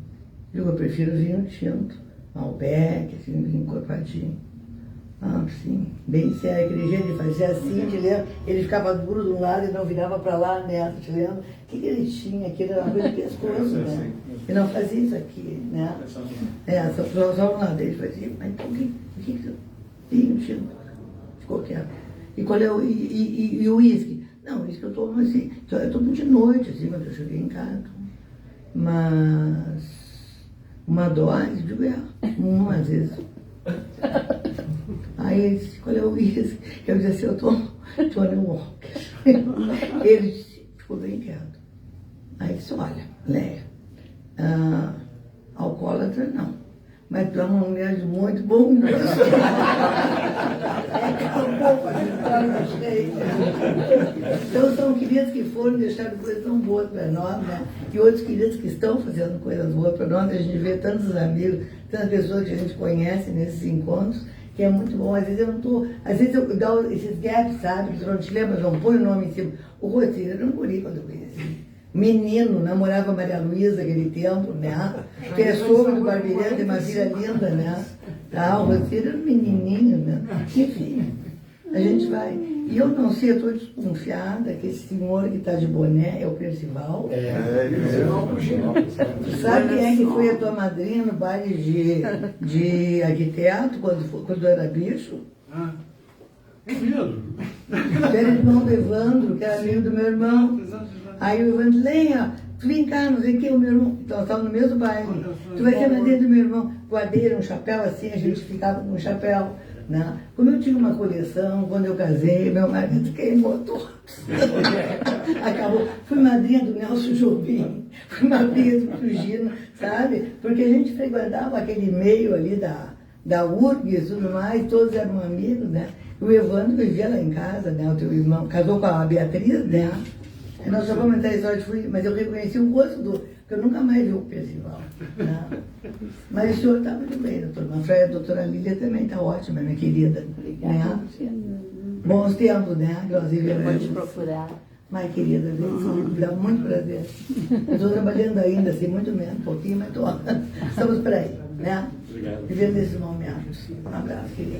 Speaker 9: Eu prefiro vinho tinto, Malbec, assim, vinho encorpadinho. Ah, sim, bem sério, aquele jeito ele fazia assim, te lembra? Ele ficava duro de um lado e não virava para lá, né? Te lembra? O que ele tinha? Aquilo era uma coisa de pescoço, né? Ele não fazia isso aqui, né? Só um lado ele fazia, mas então o que vinho tinto? Ficou quieto. E qual é o uísque? Não, isso que eu tomo assim, eu tomo de noite, assim, quando eu cheguei em casa. Mas uma dose, digo, às vezes. Aí ele disse, qual é o uísque? Eu disse assim, eu tomo Tony Walker. Ele disse, ficou bem quieto. Aí disse, olha, Léia, alcoólatra não. Mas tu é uma mulher de muito bom gosto. Então são queridos que foram deixando coisas tão boas para nós, né? E outros queridos que estão fazendo coisas boas para nós. A gente vê tantos amigos, tantas pessoas que a gente conhece nesses encontros, que é muito bom. Às vezes eu não tô. Às vezes eu dou esses gaps, sabe? Que tu não te lembra, não põe o nome em cima. O Roteiro era um guri quando eu conheci. Menino, namorava Maria Luísa naquele tempo, né? Que é sogro do Barbeirão, tem uma filha linda, né? O Roteiro era um menininho, né? Enfim, a gente vai. E eu não sei, eu estou desconfiada que esse senhor que está de boné é o Percival. Sabe quem é que foi a tua madrinha no baile de arquiteto quando era bicho? Era irmão do Evandro, que era amigo do meu irmão. Aí o Evandro, Lenha, tu vem cá, não sei o que, o meu irmão. Então, estava no mesmo baile. Tu vai ser madrinha do meu irmão. Guardeira, um chapéu assim, a gente ficava com um chapéu. Né? Como eu tinha uma coleção, quando eu casei, meu marido queimou todos. Acabou. Fui madrinha do Nelson Jobim, fui madrinha do Frugino, sabe? Porque a gente frequentava aquele meio ali da URGS e tudo mais, todos eram amigos, né? O Evandro vivia lá em casa, né? O teu irmão casou com a Beatriz, né? Aí nós só vamos entrar em história, mas eu reconheci o rosto porque eu nunca mais vi o Percival. Né? Mas o senhor está muito bem, doutor Manfred, a doutora Lília também está ótima, minha querida.
Speaker 8: Obrigada.
Speaker 9: Né? Bons tempos, né?
Speaker 8: Pode procurar.
Speaker 9: Mas, querida, dá muito prazer. Eu estou trabalhando ainda, assim, muito menos, um pouquinho, mas estamos por aí, né?
Speaker 2: Obrigado.
Speaker 9: Vivendo esses momentos. Um abraço, querida.